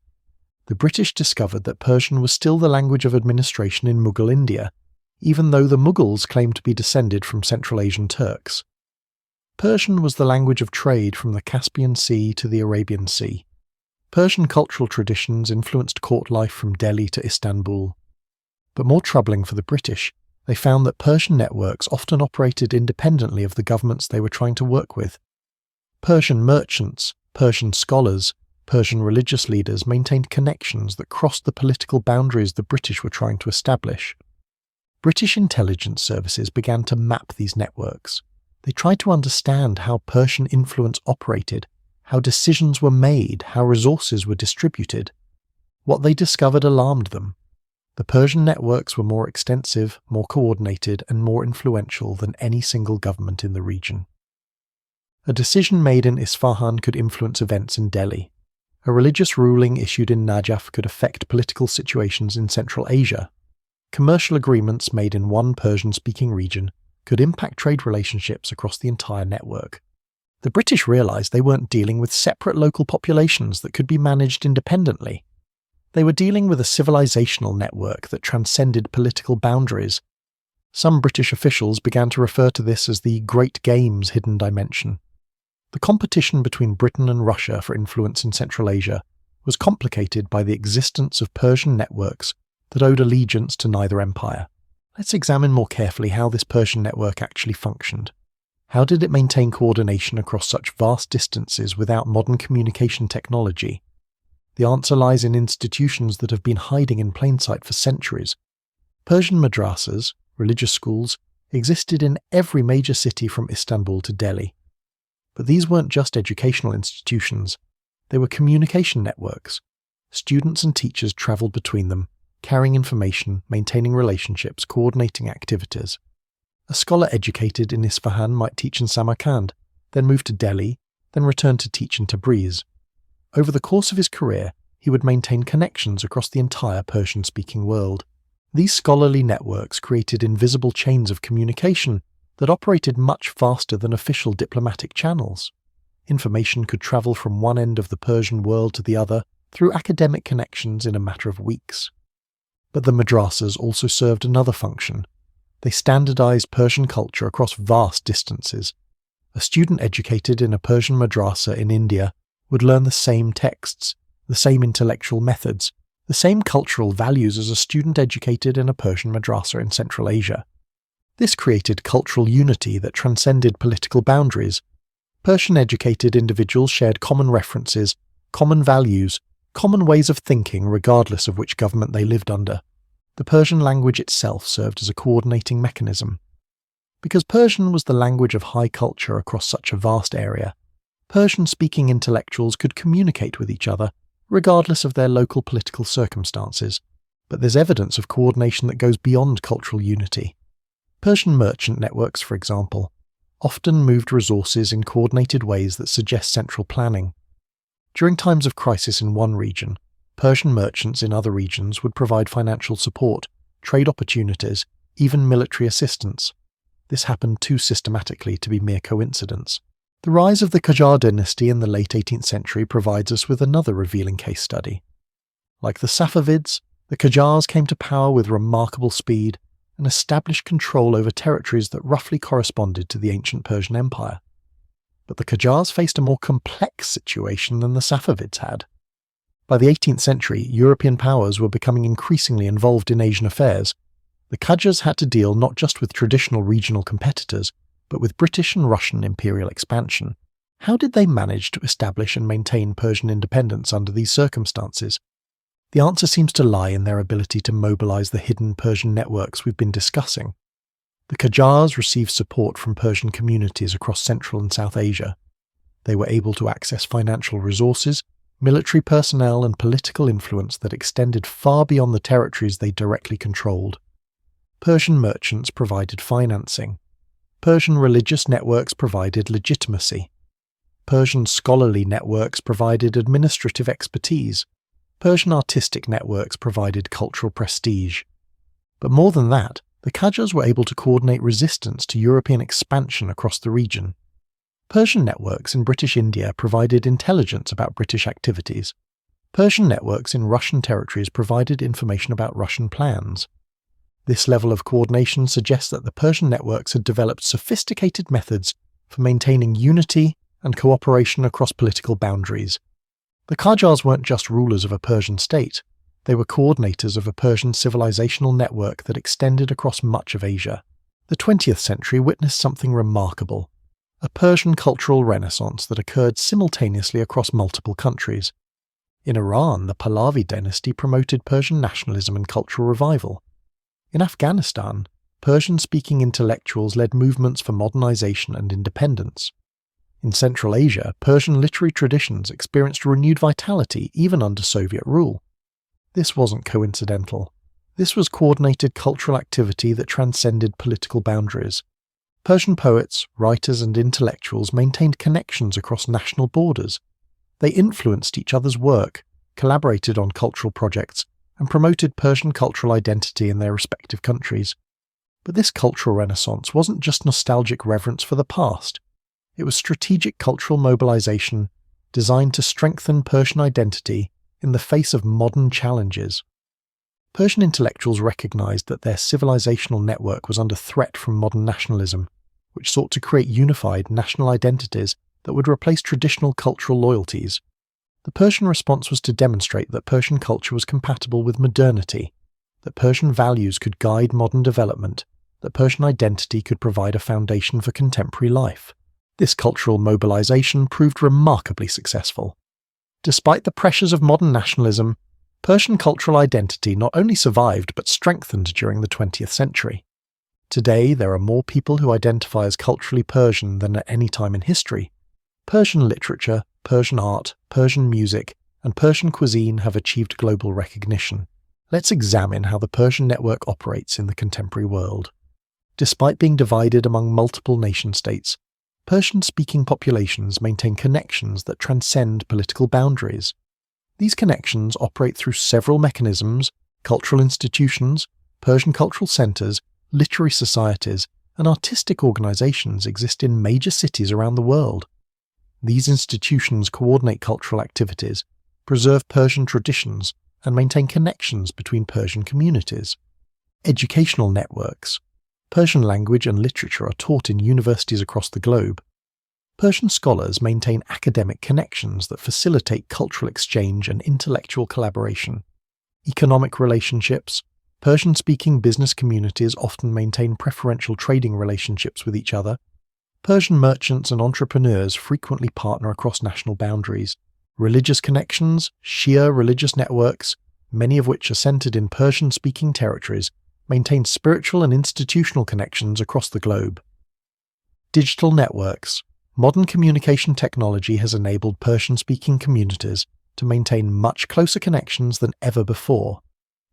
The British discovered that Persian was still the language of administration in Mughal India, even though the Mughals claimed to be descended from Central Asian Turks. Persian was the language of trade from the Caspian Sea to the Arabian Sea. Persian cultural traditions influenced court life from Delhi to Istanbul. But more troubling for the British, they found that Persian networks often operated independently of the governments they were trying to work with. Persian merchants, Persian scholars, Persian religious leaders maintained connections that crossed the political boundaries the British were trying to establish. British intelligence services began to map these networks. They tried to understand how Persian influence operated, how decisions were made, how resources were distributed. What they discovered alarmed them. The Persian networks were more extensive, more coordinated, and more influential than any single government in the region. A decision made in Isfahan could influence events in Delhi. A religious ruling issued in Najaf could affect political situations in Central Asia. Commercial agreements made in one Persian-speaking region could impact trade relationships across the entire network. The British realised they weren't dealing with separate local populations that could be managed independently. They were dealing with a civilizational network that transcended political boundaries. Some British officials began to refer to this as the Great Game's hidden dimension. The competition between Britain and Russia for influence in Central Asia was complicated by the existence of Persian networks that owed allegiance to neither empire. Let's examine more carefully how this Persian network actually functioned. How did it maintain coordination across such vast distances without modern communication technology? The answer lies in institutions that have been hiding in plain sight for centuries. Persian madrasas, religious schools, existed in every major city from Istanbul to Delhi. But these weren't just educational institutions, they were communication networks. Students and teachers travelled between them, carrying information, maintaining relationships, coordinating activities. A scholar educated in Isfahan might teach in Samarkand, then move to Delhi, then return to teach in Tabriz. Over the course of his career, he would maintain connections across the entire Persian-speaking world. These scholarly networks created invisible chains of communication that operated much faster than official diplomatic channels. Information could travel from one end of the Persian world to the other through academic connections in a matter of weeks. But the madrasas also served another function. They standardized Persian culture across vast distances. A student educated in a Persian madrasa in India would learn the same texts, the same intellectual methods, the same cultural values as a student educated in a Persian madrasa in Central Asia. This created cultural unity that transcended political boundaries. Persian-educated individuals shared common references, common values, common ways of thinking regardless of which government they lived under. The Persian language itself served as a coordinating mechanism. Because Persian was the language of high culture across such a vast area, Persian-speaking intellectuals could communicate with each other regardless of their local political circumstances. But there's evidence of coordination that goes beyond cultural unity. Persian merchant networks, for example, often moved resources in coordinated ways that suggest central planning. During times of crisis in one region, Persian merchants in other regions would provide financial support, trade opportunities, even military assistance. This happened too systematically to be mere coincidence. The rise of the Qajar dynasty in the late 18th century provides us with another revealing case study. Like the Safavids, the Qajars came to power with remarkable speed and established control over territories that roughly corresponded to the ancient Persian Empire. But the Qajars faced a more complex situation than the Safavids had. By the 18th century, European powers were becoming increasingly involved in Asian affairs. The Qajars had to deal not just with traditional regional competitors, but with British and Russian imperial expansion. How did they manage to establish and maintain Persian independence under these circumstances? The answer seems to lie in their ability to mobilize the hidden Persian networks we've been discussing. The Qajars received support from Persian communities across Central and South Asia. They were able to access financial resources, military personnel, and political influence that extended far beyond the territories they directly controlled. Persian merchants provided financing. Persian religious networks provided legitimacy. Persian scholarly networks provided administrative expertise. Persian artistic networks provided cultural prestige. But more than that, the Qajars were able to coordinate resistance to European expansion across the region. Persian networks in British India provided intelligence about British activities. Persian networks in Russian territories provided information about Russian plans. This level of coordination suggests that the Persian networks had developed sophisticated methods for maintaining unity and cooperation across political boundaries. The Qajars weren't just rulers of a Persian state, they were coordinators of a Persian civilizational network that extended across much of Asia. The 20th century witnessed something remarkable, a Persian cultural renaissance that occurred simultaneously across multiple countries. In Iran, the Pahlavi dynasty promoted Persian nationalism and cultural revival. In Afghanistan, Persian-speaking intellectuals led movements for modernization and independence. In Central Asia, Persian literary traditions experienced renewed vitality even under Soviet rule. This wasn't coincidental. This was coordinated cultural activity that transcended political boundaries. Persian poets, writers, and intellectuals maintained connections across national borders. They influenced each other's work, collaborated on cultural projects, and promoted Persian cultural identity in their respective countries. But this cultural renaissance wasn't just nostalgic reverence for the past. It was strategic cultural mobilization designed to strengthen Persian identity in the face of modern challenges. Persian intellectuals recognized that their civilizational network was under threat from modern nationalism, which sought to create unified national identities that would replace traditional cultural loyalties. The Persian response was to demonstrate that Persian culture was compatible with modernity, that Persian values could guide modern development, that Persian identity could provide a foundation for contemporary life. This cultural mobilization proved remarkably successful. Despite the pressures of modern nationalism, Persian cultural identity not only survived but strengthened during the 20th century. Today, there are more people who identify as culturally Persian than at any time in history. Persian literature, Persian art, Persian music, and Persian cuisine have achieved global recognition. Let's examine how the Persian network operates in the contemporary world. Despite being divided among multiple nation-states, Persian-speaking populations maintain connections that transcend political boundaries. These connections operate through several mechanisms: cultural institutions, Persian cultural centers, literary societies, and artistic organizations exist in major cities around the world. These institutions coordinate cultural activities, preserve Persian traditions, and maintain connections between Persian communities. Educational networks. Persian language and literature are taught in universities across the globe. Persian scholars maintain academic connections that facilitate cultural exchange and intellectual collaboration. Economic relationships. Persian-speaking business communities often maintain preferential trading relationships with each other. Persian merchants and entrepreneurs frequently partner across national boundaries. Religious connections, Shia religious networks, many of which are centered in Persian-speaking territories, maintain spiritual and institutional connections across the globe. Digital networks. Modern communication technology has enabled Persian-speaking communities to maintain much closer connections than ever before.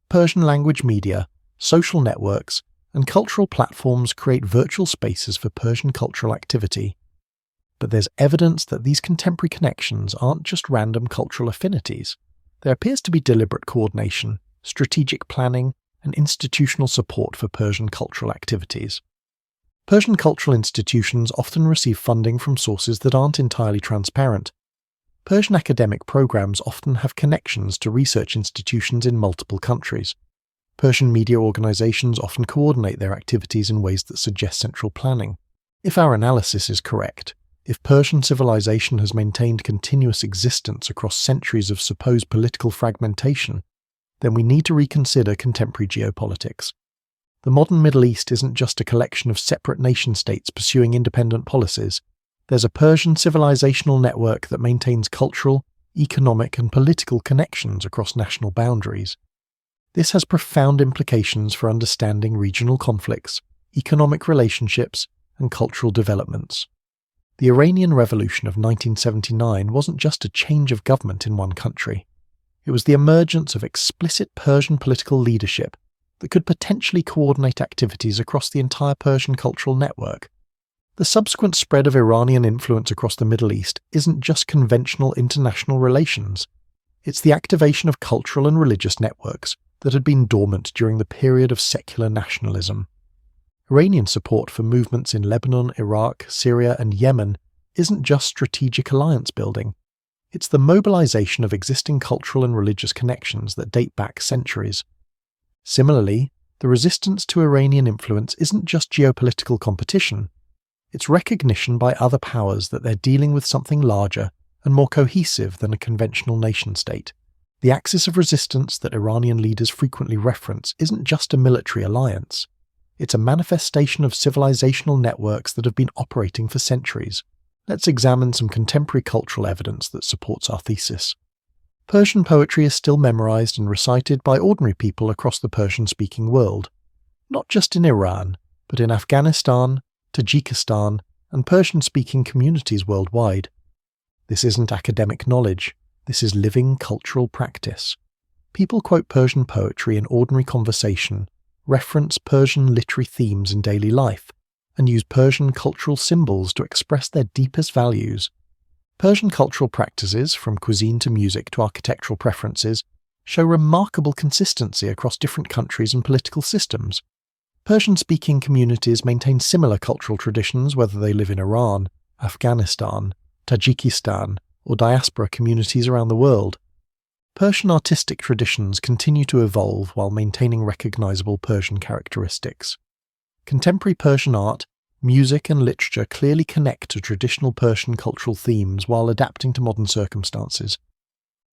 Persian language media, social networks, and cultural platforms create virtual spaces for Persian cultural activity. But there's evidence that these contemporary connections aren't just random cultural affinities. There appears to be deliberate coordination, strategic planning, and institutional support for Persian cultural activities. Persian cultural institutions often receive funding from sources that aren't entirely transparent. Persian academic programs often have connections to research institutions in multiple countries. Persian media organizations often coordinate their activities in ways that suggest central planning. If our analysis is correct, if Persian civilization has maintained continuous existence across centuries of supposed political fragmentation, then we need to reconsider contemporary geopolitics. The modern Middle East isn't just a collection of separate nation-states pursuing independent policies. There's a Persian civilizational network that maintains cultural, economic, and political connections across national boundaries. This has profound implications for understanding regional conflicts, economic relationships, and cultural developments. The Iranian Revolution of 1979 wasn't just a change of government in one country. It was the emergence of explicit Persian political leadership that could potentially coordinate activities across the entire Persian cultural network. The subsequent spread of Iranian influence across the Middle East isn't just conventional international relations. It's the activation of cultural and religious networks that had been dormant during the period of secular nationalism. Iranian support for movements in Lebanon, Iraq, Syria, and Yemen isn't just strategic alliance building. It's the mobilization of existing cultural and religious connections that date back centuries. Similarly, the resistance to Iranian influence isn't just geopolitical competition. It's recognition by other powers that they're dealing with something larger and more cohesive than a conventional nation-state. The axis of resistance that Iranian leaders frequently reference isn't just a military alliance. It's a manifestation of civilizational networks that have been operating for centuries. Let's examine some contemporary cultural evidence that supports our thesis. Persian poetry is still memorized and recited by ordinary people across the Persian-speaking world, not just in Iran, but in Afghanistan, Tajikistan, and Persian-speaking communities worldwide. This isn't academic knowledge, this is living cultural practice. People quote Persian poetry in ordinary conversation, reference Persian literary themes in daily life, and use Persian cultural symbols to express their deepest values. Persian cultural practices, from cuisine to music to architectural preferences, show remarkable consistency across different countries and political systems. Persian-speaking communities maintain similar cultural traditions whether they live in Iran, Afghanistan, Tajikistan, or diaspora communities around the world. Persian artistic traditions continue to evolve while maintaining recognizable Persian characteristics. Contemporary Persian art, music, and literature clearly connect to traditional Persian cultural themes while adapting to modern circumstances.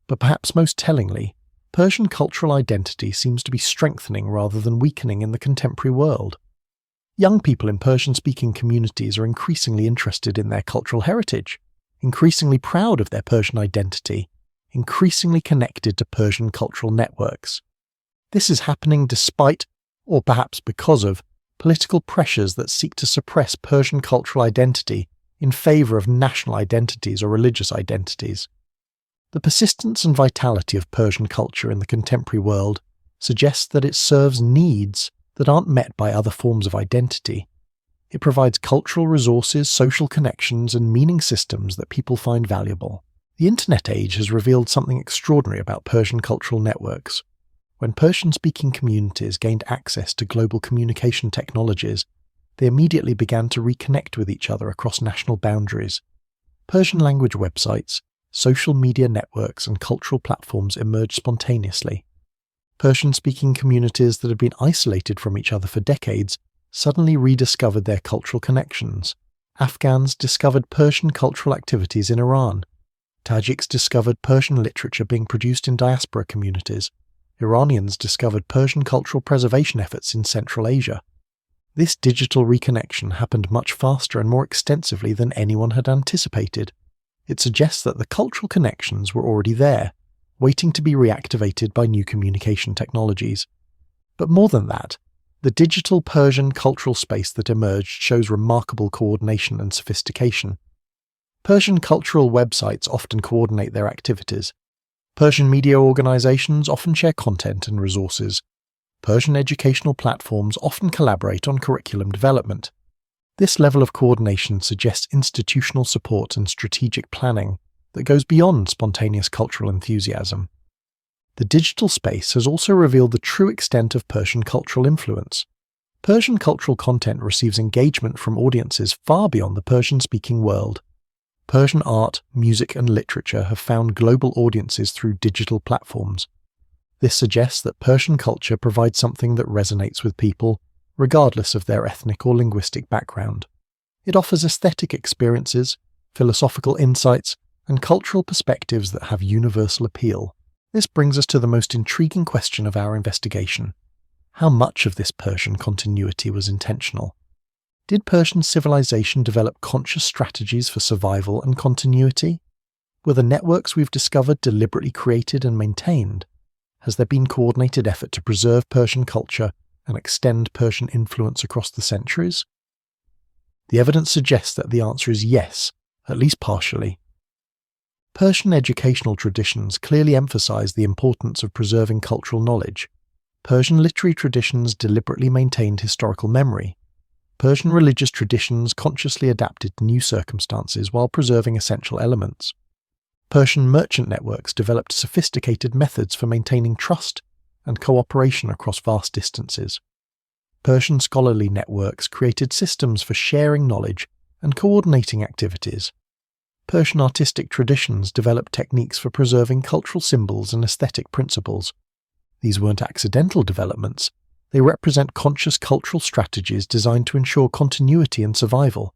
But perhaps most tellingly, Persian cultural identity seems to be strengthening rather than weakening in the contemporary world. Young people in Persian-speaking communities are increasingly interested in their cultural heritage, increasingly proud of their Persian identity, increasingly connected to Persian cultural networks. This is happening despite, or perhaps because of, political pressures that seek to suppress Persian cultural identity in favor of national identities or religious identities. The persistence and vitality of Persian culture in the contemporary world suggests that it serves needs that aren't met by other forms of identity. It provides cultural resources, social connections, and meaning systems that people find valuable. The Internet age has revealed something extraordinary about Persian cultural networks. When Persian-speaking communities gained access to global communication technologies, they immediately began to reconnect with each other across national boundaries. Persian-language websites, social media networks, and cultural platforms emerged spontaneously. Persian-speaking communities that had been isolated from each other for decades suddenly rediscovered their cultural connections. Afghans discovered Persian cultural activities in Iran. Tajiks discovered Persian literature being produced in diaspora communities. Iranians discovered Persian cultural preservation efforts in Central Asia. This digital reconnection happened much faster and more extensively than anyone had anticipated. It suggests that the cultural connections were already there, waiting to be reactivated by new communication technologies. But more than that, the digital Persian cultural space that emerged shows remarkable coordination and sophistication. Persian cultural websites often coordinate their activities. Persian media organizations often share content and resources. Persian educational platforms often collaborate on curriculum development. This level of coordination suggests institutional support and strategic planning that goes beyond spontaneous cultural enthusiasm. The digital space has also revealed the true extent of Persian cultural influence. Persian cultural content receives engagement from audiences far beyond the Persian-speaking world. Persian art, music, and literature have found global audiences through digital platforms. This suggests that Persian culture provides something that resonates with people, regardless of their ethnic or linguistic background. It offers aesthetic experiences, philosophical insights, and cultural perspectives that have universal appeal. This brings us to the most intriguing question of our investigation. How much of this Persian continuity was intentional? Did Persian civilization develop conscious strategies for survival and continuity? Were the networks we've discovered deliberately created and maintained? Has there been coordinated effort to preserve Persian culture and extend Persian influence across the centuries? The evidence suggests that the answer is yes, at least partially. Persian educational traditions clearly emphasize the importance of preserving cultural knowledge. Persian literary traditions deliberately maintained historical memory. Persian religious traditions consciously adapted to new circumstances while preserving essential elements. Persian merchant networks developed sophisticated methods for maintaining trust and cooperation across vast distances. Persian scholarly networks created systems for sharing knowledge and coordinating activities. Persian artistic traditions developed techniques for preserving cultural symbols and aesthetic principles. These weren't accidental developments. They represent conscious cultural strategies designed to ensure continuity and survival.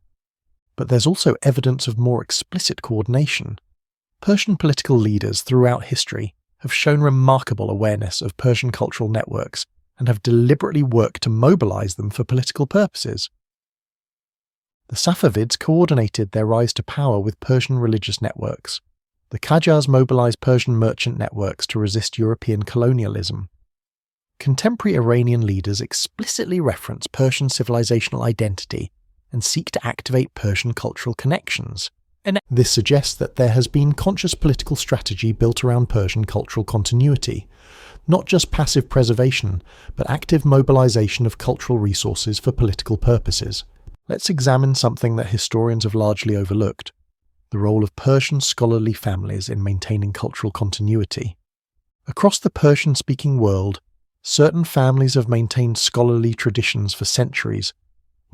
But there's also evidence of more explicit coordination. Persian political leaders throughout history have shown remarkable awareness of Persian cultural networks and have deliberately worked to mobilize them for political purposes. The Safavids coordinated their rise to power with Persian religious networks. The Qajars mobilized Persian merchant networks to resist European colonialism. Contemporary Iranian leaders explicitly reference Persian civilizational identity and seek to activate Persian cultural connections. And this suggests that there has been conscious political strategy built around Persian cultural continuity, not just passive preservation, but active mobilization of cultural resources for political purposes. Let's examine something that historians have largely overlooked: the role of Persian scholarly families in maintaining cultural continuity. Across the Persian-speaking world, certain families have maintained scholarly traditions for centuries.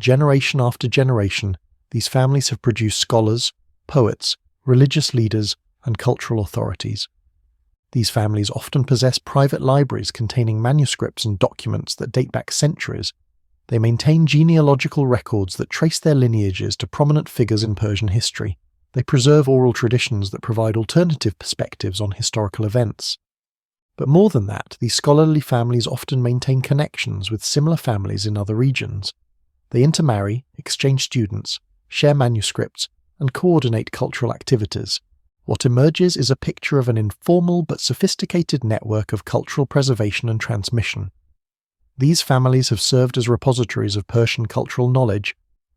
Generation after generation, these families have produced scholars, poets, religious leaders, and cultural authorities. These families often possess private libraries containing manuscripts and documents that date back centuries. They maintain genealogical records that trace their lineages to prominent figures in Persian history. They preserve oral traditions that provide alternative perspectives on historical events. But more than that, these scholarly families often maintain connections with similar families in other regions. They intermarry, exchange students, share manuscripts, and coordinate cultural activities. What emerges is a picture of an informal but sophisticated network of cultural preservation and transmission. These families have served as repositories of Persian cultural knowledge,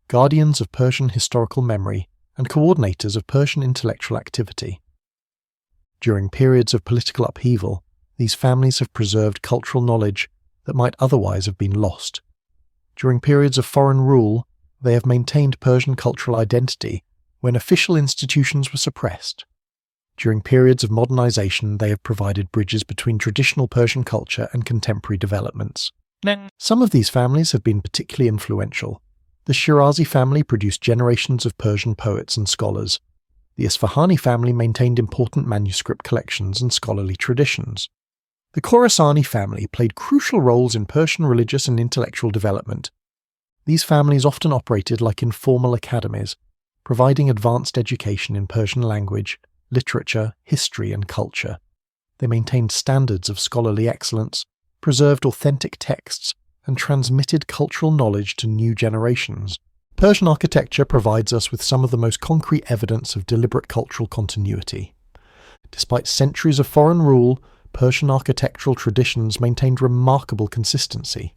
guardians of Persian historical memory, and coordinators of Persian intellectual activity. During periods of political upheaval, these families have preserved cultural knowledge that might otherwise have been lost. During periods of foreign rule, they have maintained Persian cultural identity when official institutions were suppressed. During periods of modernization, they have provided bridges between traditional Persian culture and contemporary developments. Some of these families have been particularly influential. The Shirazi family produced generations of Persian poets and scholars. The Isfahani family maintained important manuscript collections and scholarly traditions. The Khorasani family played crucial roles in Persian religious and intellectual development. These families often operated like informal academies, providing advanced education in Persian language, literature, history, and culture. They maintained standards of scholarly excellence, preserved authentic texts, and transmitted cultural knowledge to new generations. Persian architecture provides us with some of the most concrete evidence of deliberate cultural continuity. Despite centuries of foreign rule, Persian architectural traditions maintained remarkable consistency.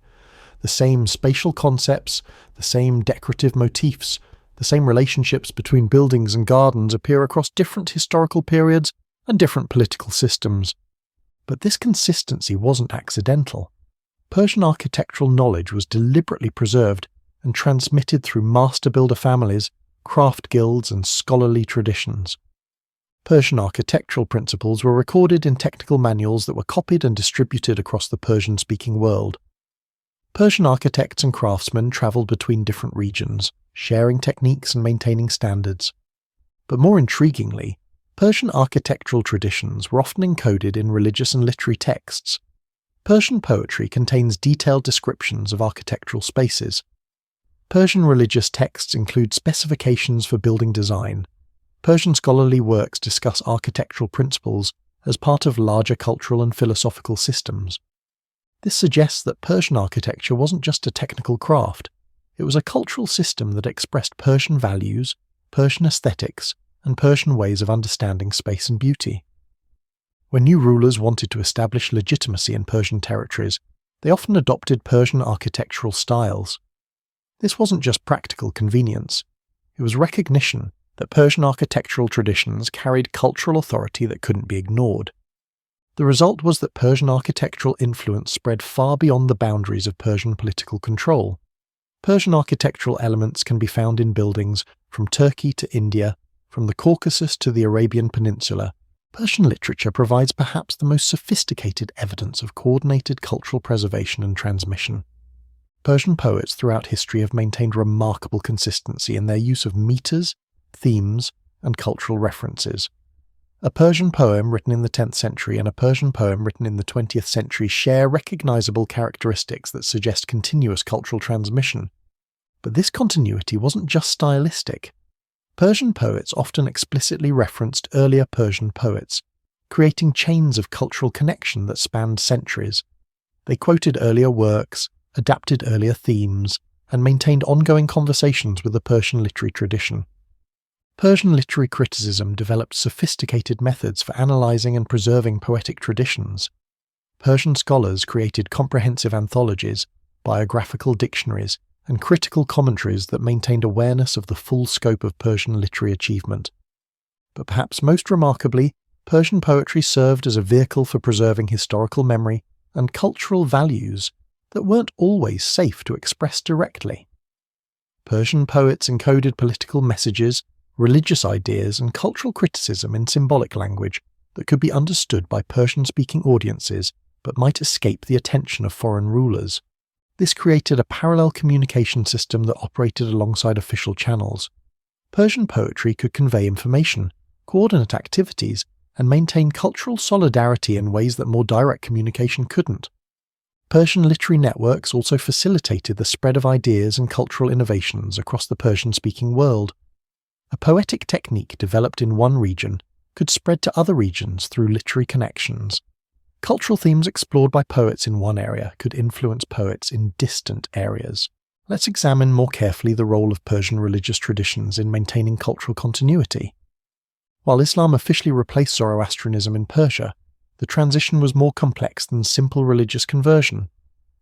The same spatial concepts, the same decorative motifs, the same relationships between buildings and gardens appear across different historical periods and different political systems. But this consistency wasn't accidental. Persian architectural knowledge was deliberately preserved and transmitted through master builder families, craft guilds, and scholarly traditions. Persian architectural principles were recorded in technical manuals that were copied and distributed across the Persian-speaking world. Persian architects and craftsmen travelled between different regions, sharing techniques and maintaining standards. But more intriguingly, Persian architectural traditions were often encoded in religious and literary texts. Persian poetry contains detailed descriptions of architectural spaces. Persian religious texts include specifications for building design. Persian scholarly works discuss architectural principles as part of larger cultural and philosophical systems. This suggests that Persian architecture wasn't just a technical craft, it was a cultural system that expressed Persian values, Persian aesthetics, and Persian ways of understanding space and beauty. When new rulers wanted to establish legitimacy in Persian territories, they often adopted Persian architectural styles. This wasn't just practical convenience, it was recognition that Persian architectural traditions carried cultural authority that couldn't be ignored. The result was that Persian architectural influence spread far beyond the boundaries of Persian political control. Persian architectural elements can be found in buildings from Turkey to India, from the Caucasus to the Arabian Peninsula. Persian literature provides perhaps the most sophisticated evidence of coordinated cultural preservation and transmission. Persian poets throughout history have maintained remarkable consistency in their use of meters, themes, and cultural references. A Persian poem written in the 10th century and a Persian poem written in the 20th century share recognizable characteristics that suggest continuous cultural transmission. But this continuity wasn't just stylistic. Persian poets often explicitly referenced earlier Persian poets, creating chains of cultural connection that spanned centuries. They quoted earlier works, adapted earlier themes, and maintained ongoing conversations with the Persian literary tradition. Persian literary criticism developed sophisticated methods for analyzing and preserving poetic traditions. Persian scholars created comprehensive anthologies, biographical dictionaries, and critical commentaries that maintained awareness of the full scope of Persian literary achievement. But perhaps most remarkably, Persian poetry served as a vehicle for preserving historical memory and cultural values that weren't always safe to express directly. Persian poets encoded political messages, religious ideas, and cultural criticism in symbolic language that could be understood by Persian-speaking audiences but might escape the attention of foreign rulers. This created a parallel communication system that operated alongside official channels. Persian poetry could convey information, coordinate activities, and maintain cultural solidarity in ways that more direct communication couldn't. Persian literary networks also facilitated the spread of ideas and cultural innovations across the Persian-speaking world. A poetic technique developed in one region could spread to other regions through literary connections. Cultural themes explored by poets in one area could influence poets in distant areas. Let's examine more carefully the role of Persian religious traditions in maintaining cultural continuity. While Islam officially replaced Zoroastrianism in Persia, the transition was more complex than simple religious conversion.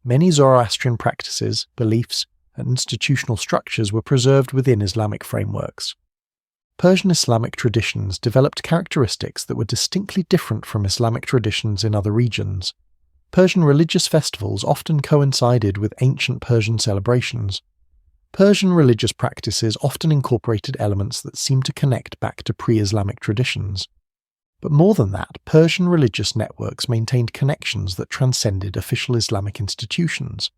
Many Zoroastrian practices, beliefs, and institutional structures were preserved within Islamic frameworks. Persian Islamic traditions developed characteristics that were distinctly different from Islamic traditions in other regions. Persian religious festivals often coincided with ancient Persian celebrations. Persian religious practices often incorporated elements that seemed to connect back to pre-Islamic traditions. But more than that, Persian religious networks maintained connections that transcended official Islamic institutions.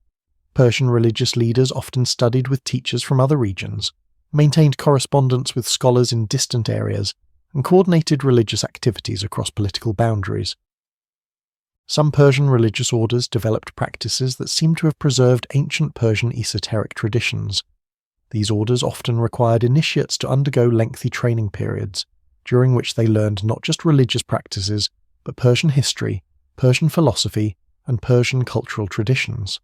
Persian religious leaders often studied with teachers from other regions, maintained correspondence with scholars in distant areas, and coordinated religious activities across political boundaries. Some Persian religious orders developed practices that seem to have preserved ancient Persian esoteric traditions. These orders often required initiates to undergo lengthy training periods, during which they learned not just religious practices, but Persian history, Persian philosophy, and Persian cultural traditions.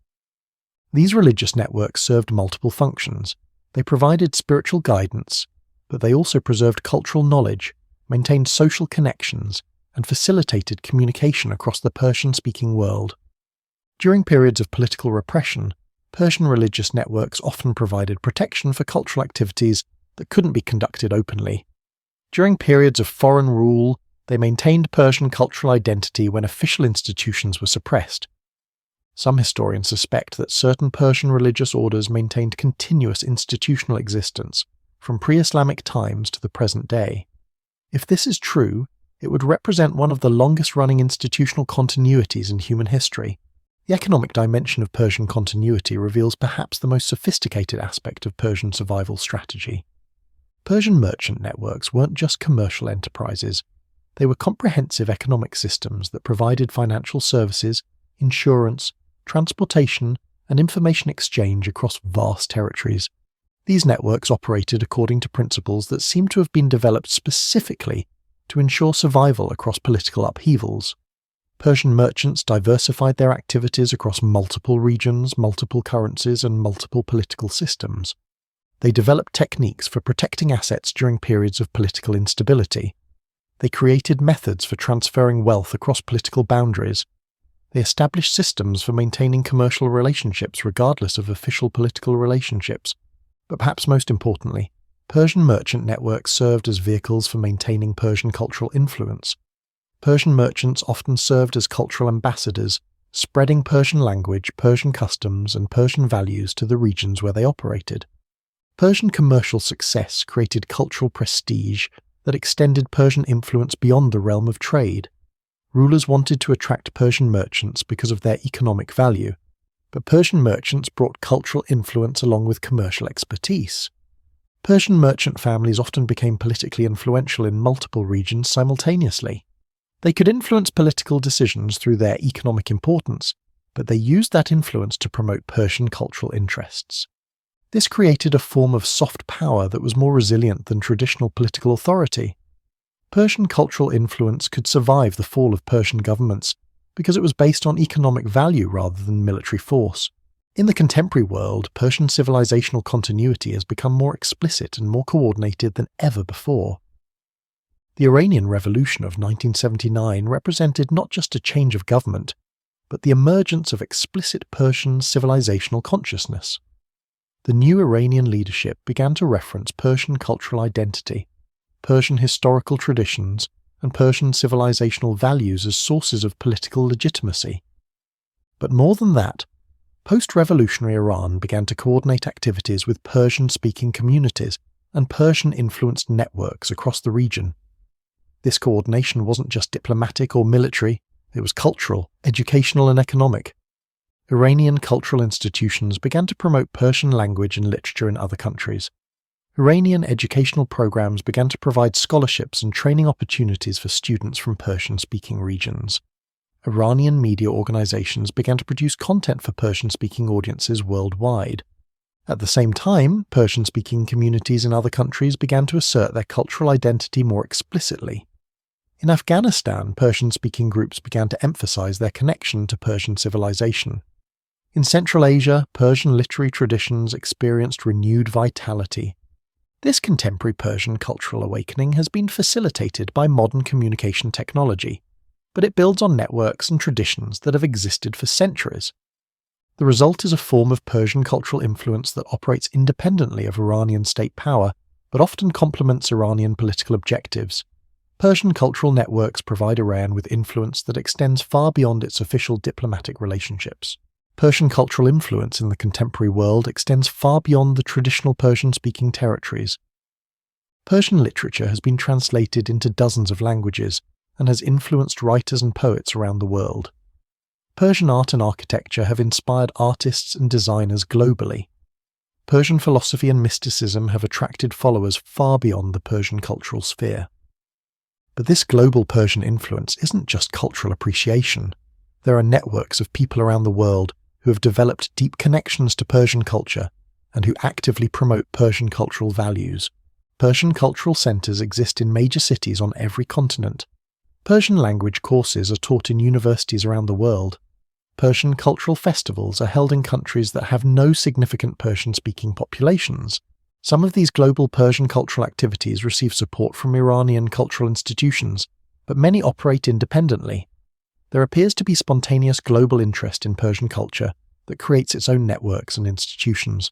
These religious networks served multiple functions. They provided spiritual guidance, but they also preserved cultural knowledge, maintained social connections, and facilitated communication across the Persian-speaking world. During periods of political repression, Persian religious networks often provided protection for cultural activities that couldn't be conducted openly. During periods of foreign rule, they maintained Persian cultural identity when official institutions were suppressed. Some historians suspect that certain Persian religious orders maintained continuous institutional existence from pre-Islamic times to the present day. If this is true, it would represent one of the longest-running institutional continuities in human history. The economic dimension of Persian continuity reveals perhaps the most sophisticated aspect of Persian survival strategy. Persian merchant networks weren't just commercial enterprises. They were comprehensive economic systems that provided financial services, insurance, transportation, and information exchange across vast territories. These networks operated according to principles that seem to have been developed specifically to ensure survival across political upheavals. Persian merchants diversified their activities across multiple regions, multiple currencies, and multiple political systems. They developed techniques for protecting assets during periods of political instability. They created methods for transferring wealth across political boundaries. They established systems for maintaining commercial relationships regardless of official political relationships. But perhaps most importantly, Persian merchant networks served as vehicles for maintaining Persian cultural influence. Persian merchants often served as cultural ambassadors, spreading Persian language, Persian customs, and Persian values to the regions where they operated. Persian commercial success created cultural prestige that extended Persian influence beyond the realm of trade. Rulers wanted to attract Persian merchants because of their economic value, but Persian merchants brought cultural influence along with commercial expertise. Persian merchant families often became politically influential in multiple regions simultaneously. They could influence political decisions through their economic importance, but they used that influence to promote Persian cultural interests. This created a form of soft power that was more resilient than traditional political authority. Persian cultural influence could survive the fall of Persian governments because it was based on economic value rather than military force. In the contemporary world, Persian civilizational continuity has become more explicit and more coordinated than ever before. The Iranian Revolution of 1979 represented not just a change of government, but the emergence of explicit Persian civilizational consciousness. The new Iranian leadership began to reference Persian cultural identity, Persian historical traditions, and Persian civilizational values as sources of political legitimacy. But more than that, post-revolutionary Iran began to coordinate activities with Persian-speaking communities and Persian-influenced networks across the region. This coordination wasn't just diplomatic or military, it was cultural, educational, and economic. Iranian cultural institutions began to promote Persian language and literature in other countries. Iranian educational programs began to provide scholarships and training opportunities for students from Persian-speaking regions. Iranian media organizations began to produce content for Persian-speaking audiences worldwide. At the same time, Persian-speaking communities in other countries began to assert their cultural identity more explicitly. In Afghanistan, Persian-speaking groups began to emphasize their connection to Persian civilization. In Central Asia, Persian literary traditions experienced renewed vitality. This contemporary Persian cultural awakening has been facilitated by modern communication technology, but it builds on networks and traditions that have existed for centuries. The result is a form of Persian cultural influence that operates independently of Iranian state power, but often complements Iranian political objectives. Persian cultural networks provide Iran with influence that extends far beyond its official diplomatic relationships. Persian cultural influence in the contemporary world extends far beyond the traditional Persian-speaking territories. Persian literature has been translated into dozens of languages and has influenced writers and poets around the world. Persian art and architecture have inspired artists and designers globally. Persian philosophy and mysticism have attracted followers far beyond the Persian cultural sphere. But this global Persian influence isn't just cultural appreciation. There are networks of people around the world who have developed deep connections to Persian culture and who actively promote Persian cultural values. Persian cultural centers exist in major cities on every continent. Persian language courses are taught in universities around the world. Persian cultural festivals are held in countries that have no significant Persian-speaking populations. Some of these global Persian cultural activities receive support from Iranian cultural institutions, but many operate independently. There appears to be spontaneous global interest in Persian culture that creates its own networks and institutions.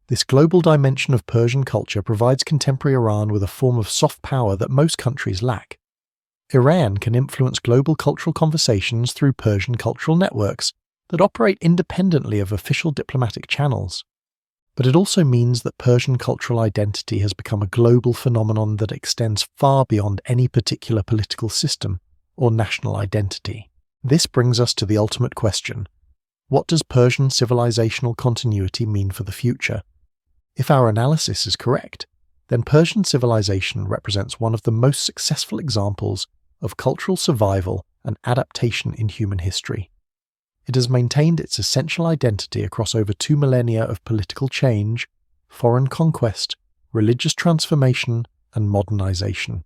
This global dimension of Persian culture provides contemporary Iran with a form of soft power that most countries lack. Iran can influence global cultural conversations through Persian cultural networks that operate independently of official diplomatic channels. But it also means that Persian cultural identity has become a global phenomenon that extends far beyond any particular political system or national identity. This brings us to the ultimate question: what does Persian civilizational continuity mean for the future? If our analysis is correct, then Persian civilization represents one of the most successful examples of cultural survival and adaptation in human history. It has maintained its essential identity across over 2 millennia of political change, foreign conquest, religious transformation, and modernization.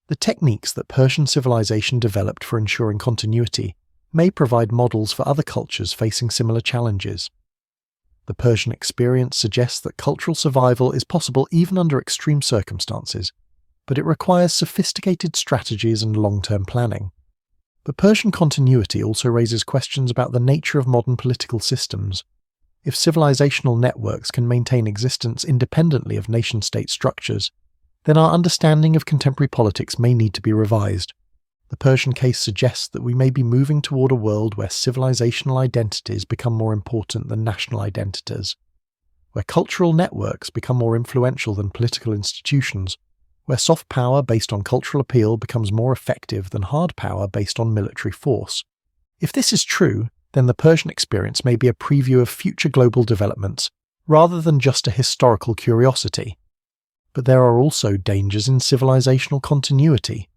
The techniques that Persian civilization developed for ensuring continuity may provide models for other cultures facing similar challenges. The Persian experience suggests that cultural survival is possible even under extreme circumstances, but it requires sophisticated strategies and long-term planning. But Persian continuity also raises questions about the nature of modern political systems. If civilizational networks can maintain existence independently of nation-state structures, then our understanding of contemporary politics may need to be revised. The Persian case suggests that we may be moving toward a world where civilizational identities become more important than national identities, where cultural networks become more influential than political institutions, where soft power based on cultural appeal becomes more effective than hard power based on military force. If this is true, then the Persian experience may be a preview of future global developments, rather than just a historical curiosity. But there are also dangers in civilizational continuity.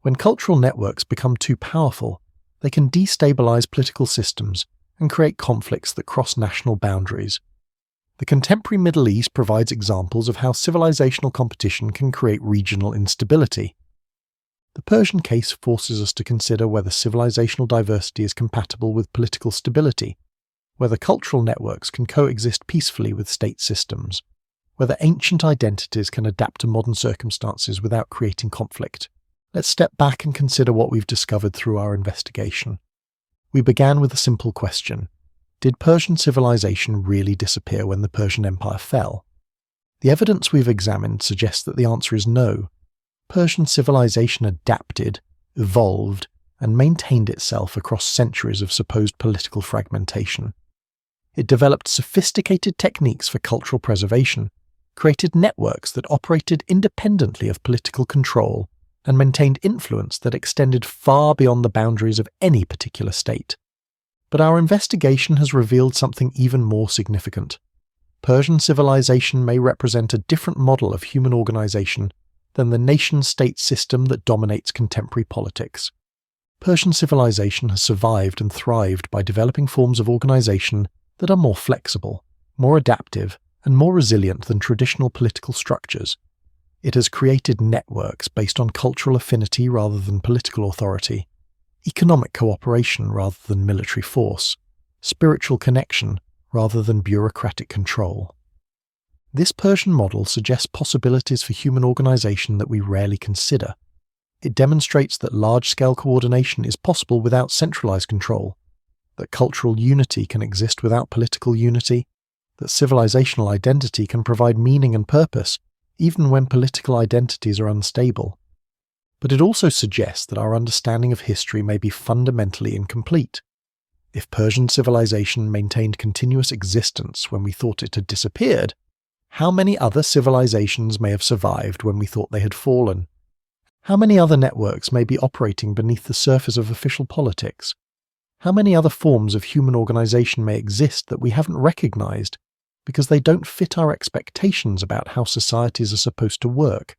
When cultural networks become too powerful, they can destabilize political systems and create conflicts that cross national boundaries. The contemporary Middle East provides examples of how civilizational competition can create regional instability. The Persian case forces us to consider whether civilizational diversity is compatible with political stability, whether cultural networks can coexist peacefully with state systems, whether ancient identities can adapt to modern circumstances without creating conflict. Let's step back and consider what we've discovered through our investigation. We began with a simple question: did Persian civilization really disappear when the Persian Empire fell? The evidence we've examined suggests that the answer is no. Persian civilization adapted, evolved, and maintained itself across centuries of supposed political fragmentation. It developed sophisticated techniques for cultural preservation, created networks that operated independently of political control, and maintained influence that extended far beyond the boundaries of any particular state. But our investigation has revealed something even more significant. Persian civilization may represent a different model of human organization than the nation-state system that dominates contemporary politics. Persian civilization has survived and thrived by developing forms of organization that are more flexible, more adaptive, and more resilient than traditional political structures. It has created networks based on cultural affinity rather than political authority, economic cooperation rather than military force, spiritual connection rather than bureaucratic control. This Persian model suggests possibilities for human organization that we rarely consider. It demonstrates that large-scale coordination is possible without centralized control, that cultural unity can exist without political unity, that civilizational identity can provide meaning and purpose even when political identities are unstable. But it also suggests that our understanding of history may be fundamentally incomplete. If Persian civilization maintained continuous existence when we thought it had disappeared, how many other civilizations may have survived when we thought they had fallen? How many other networks may be operating beneath the surface of official politics? How many other forms of human organization may exist that we haven't recognized because they don't fit our expectations about how societies are supposed to work?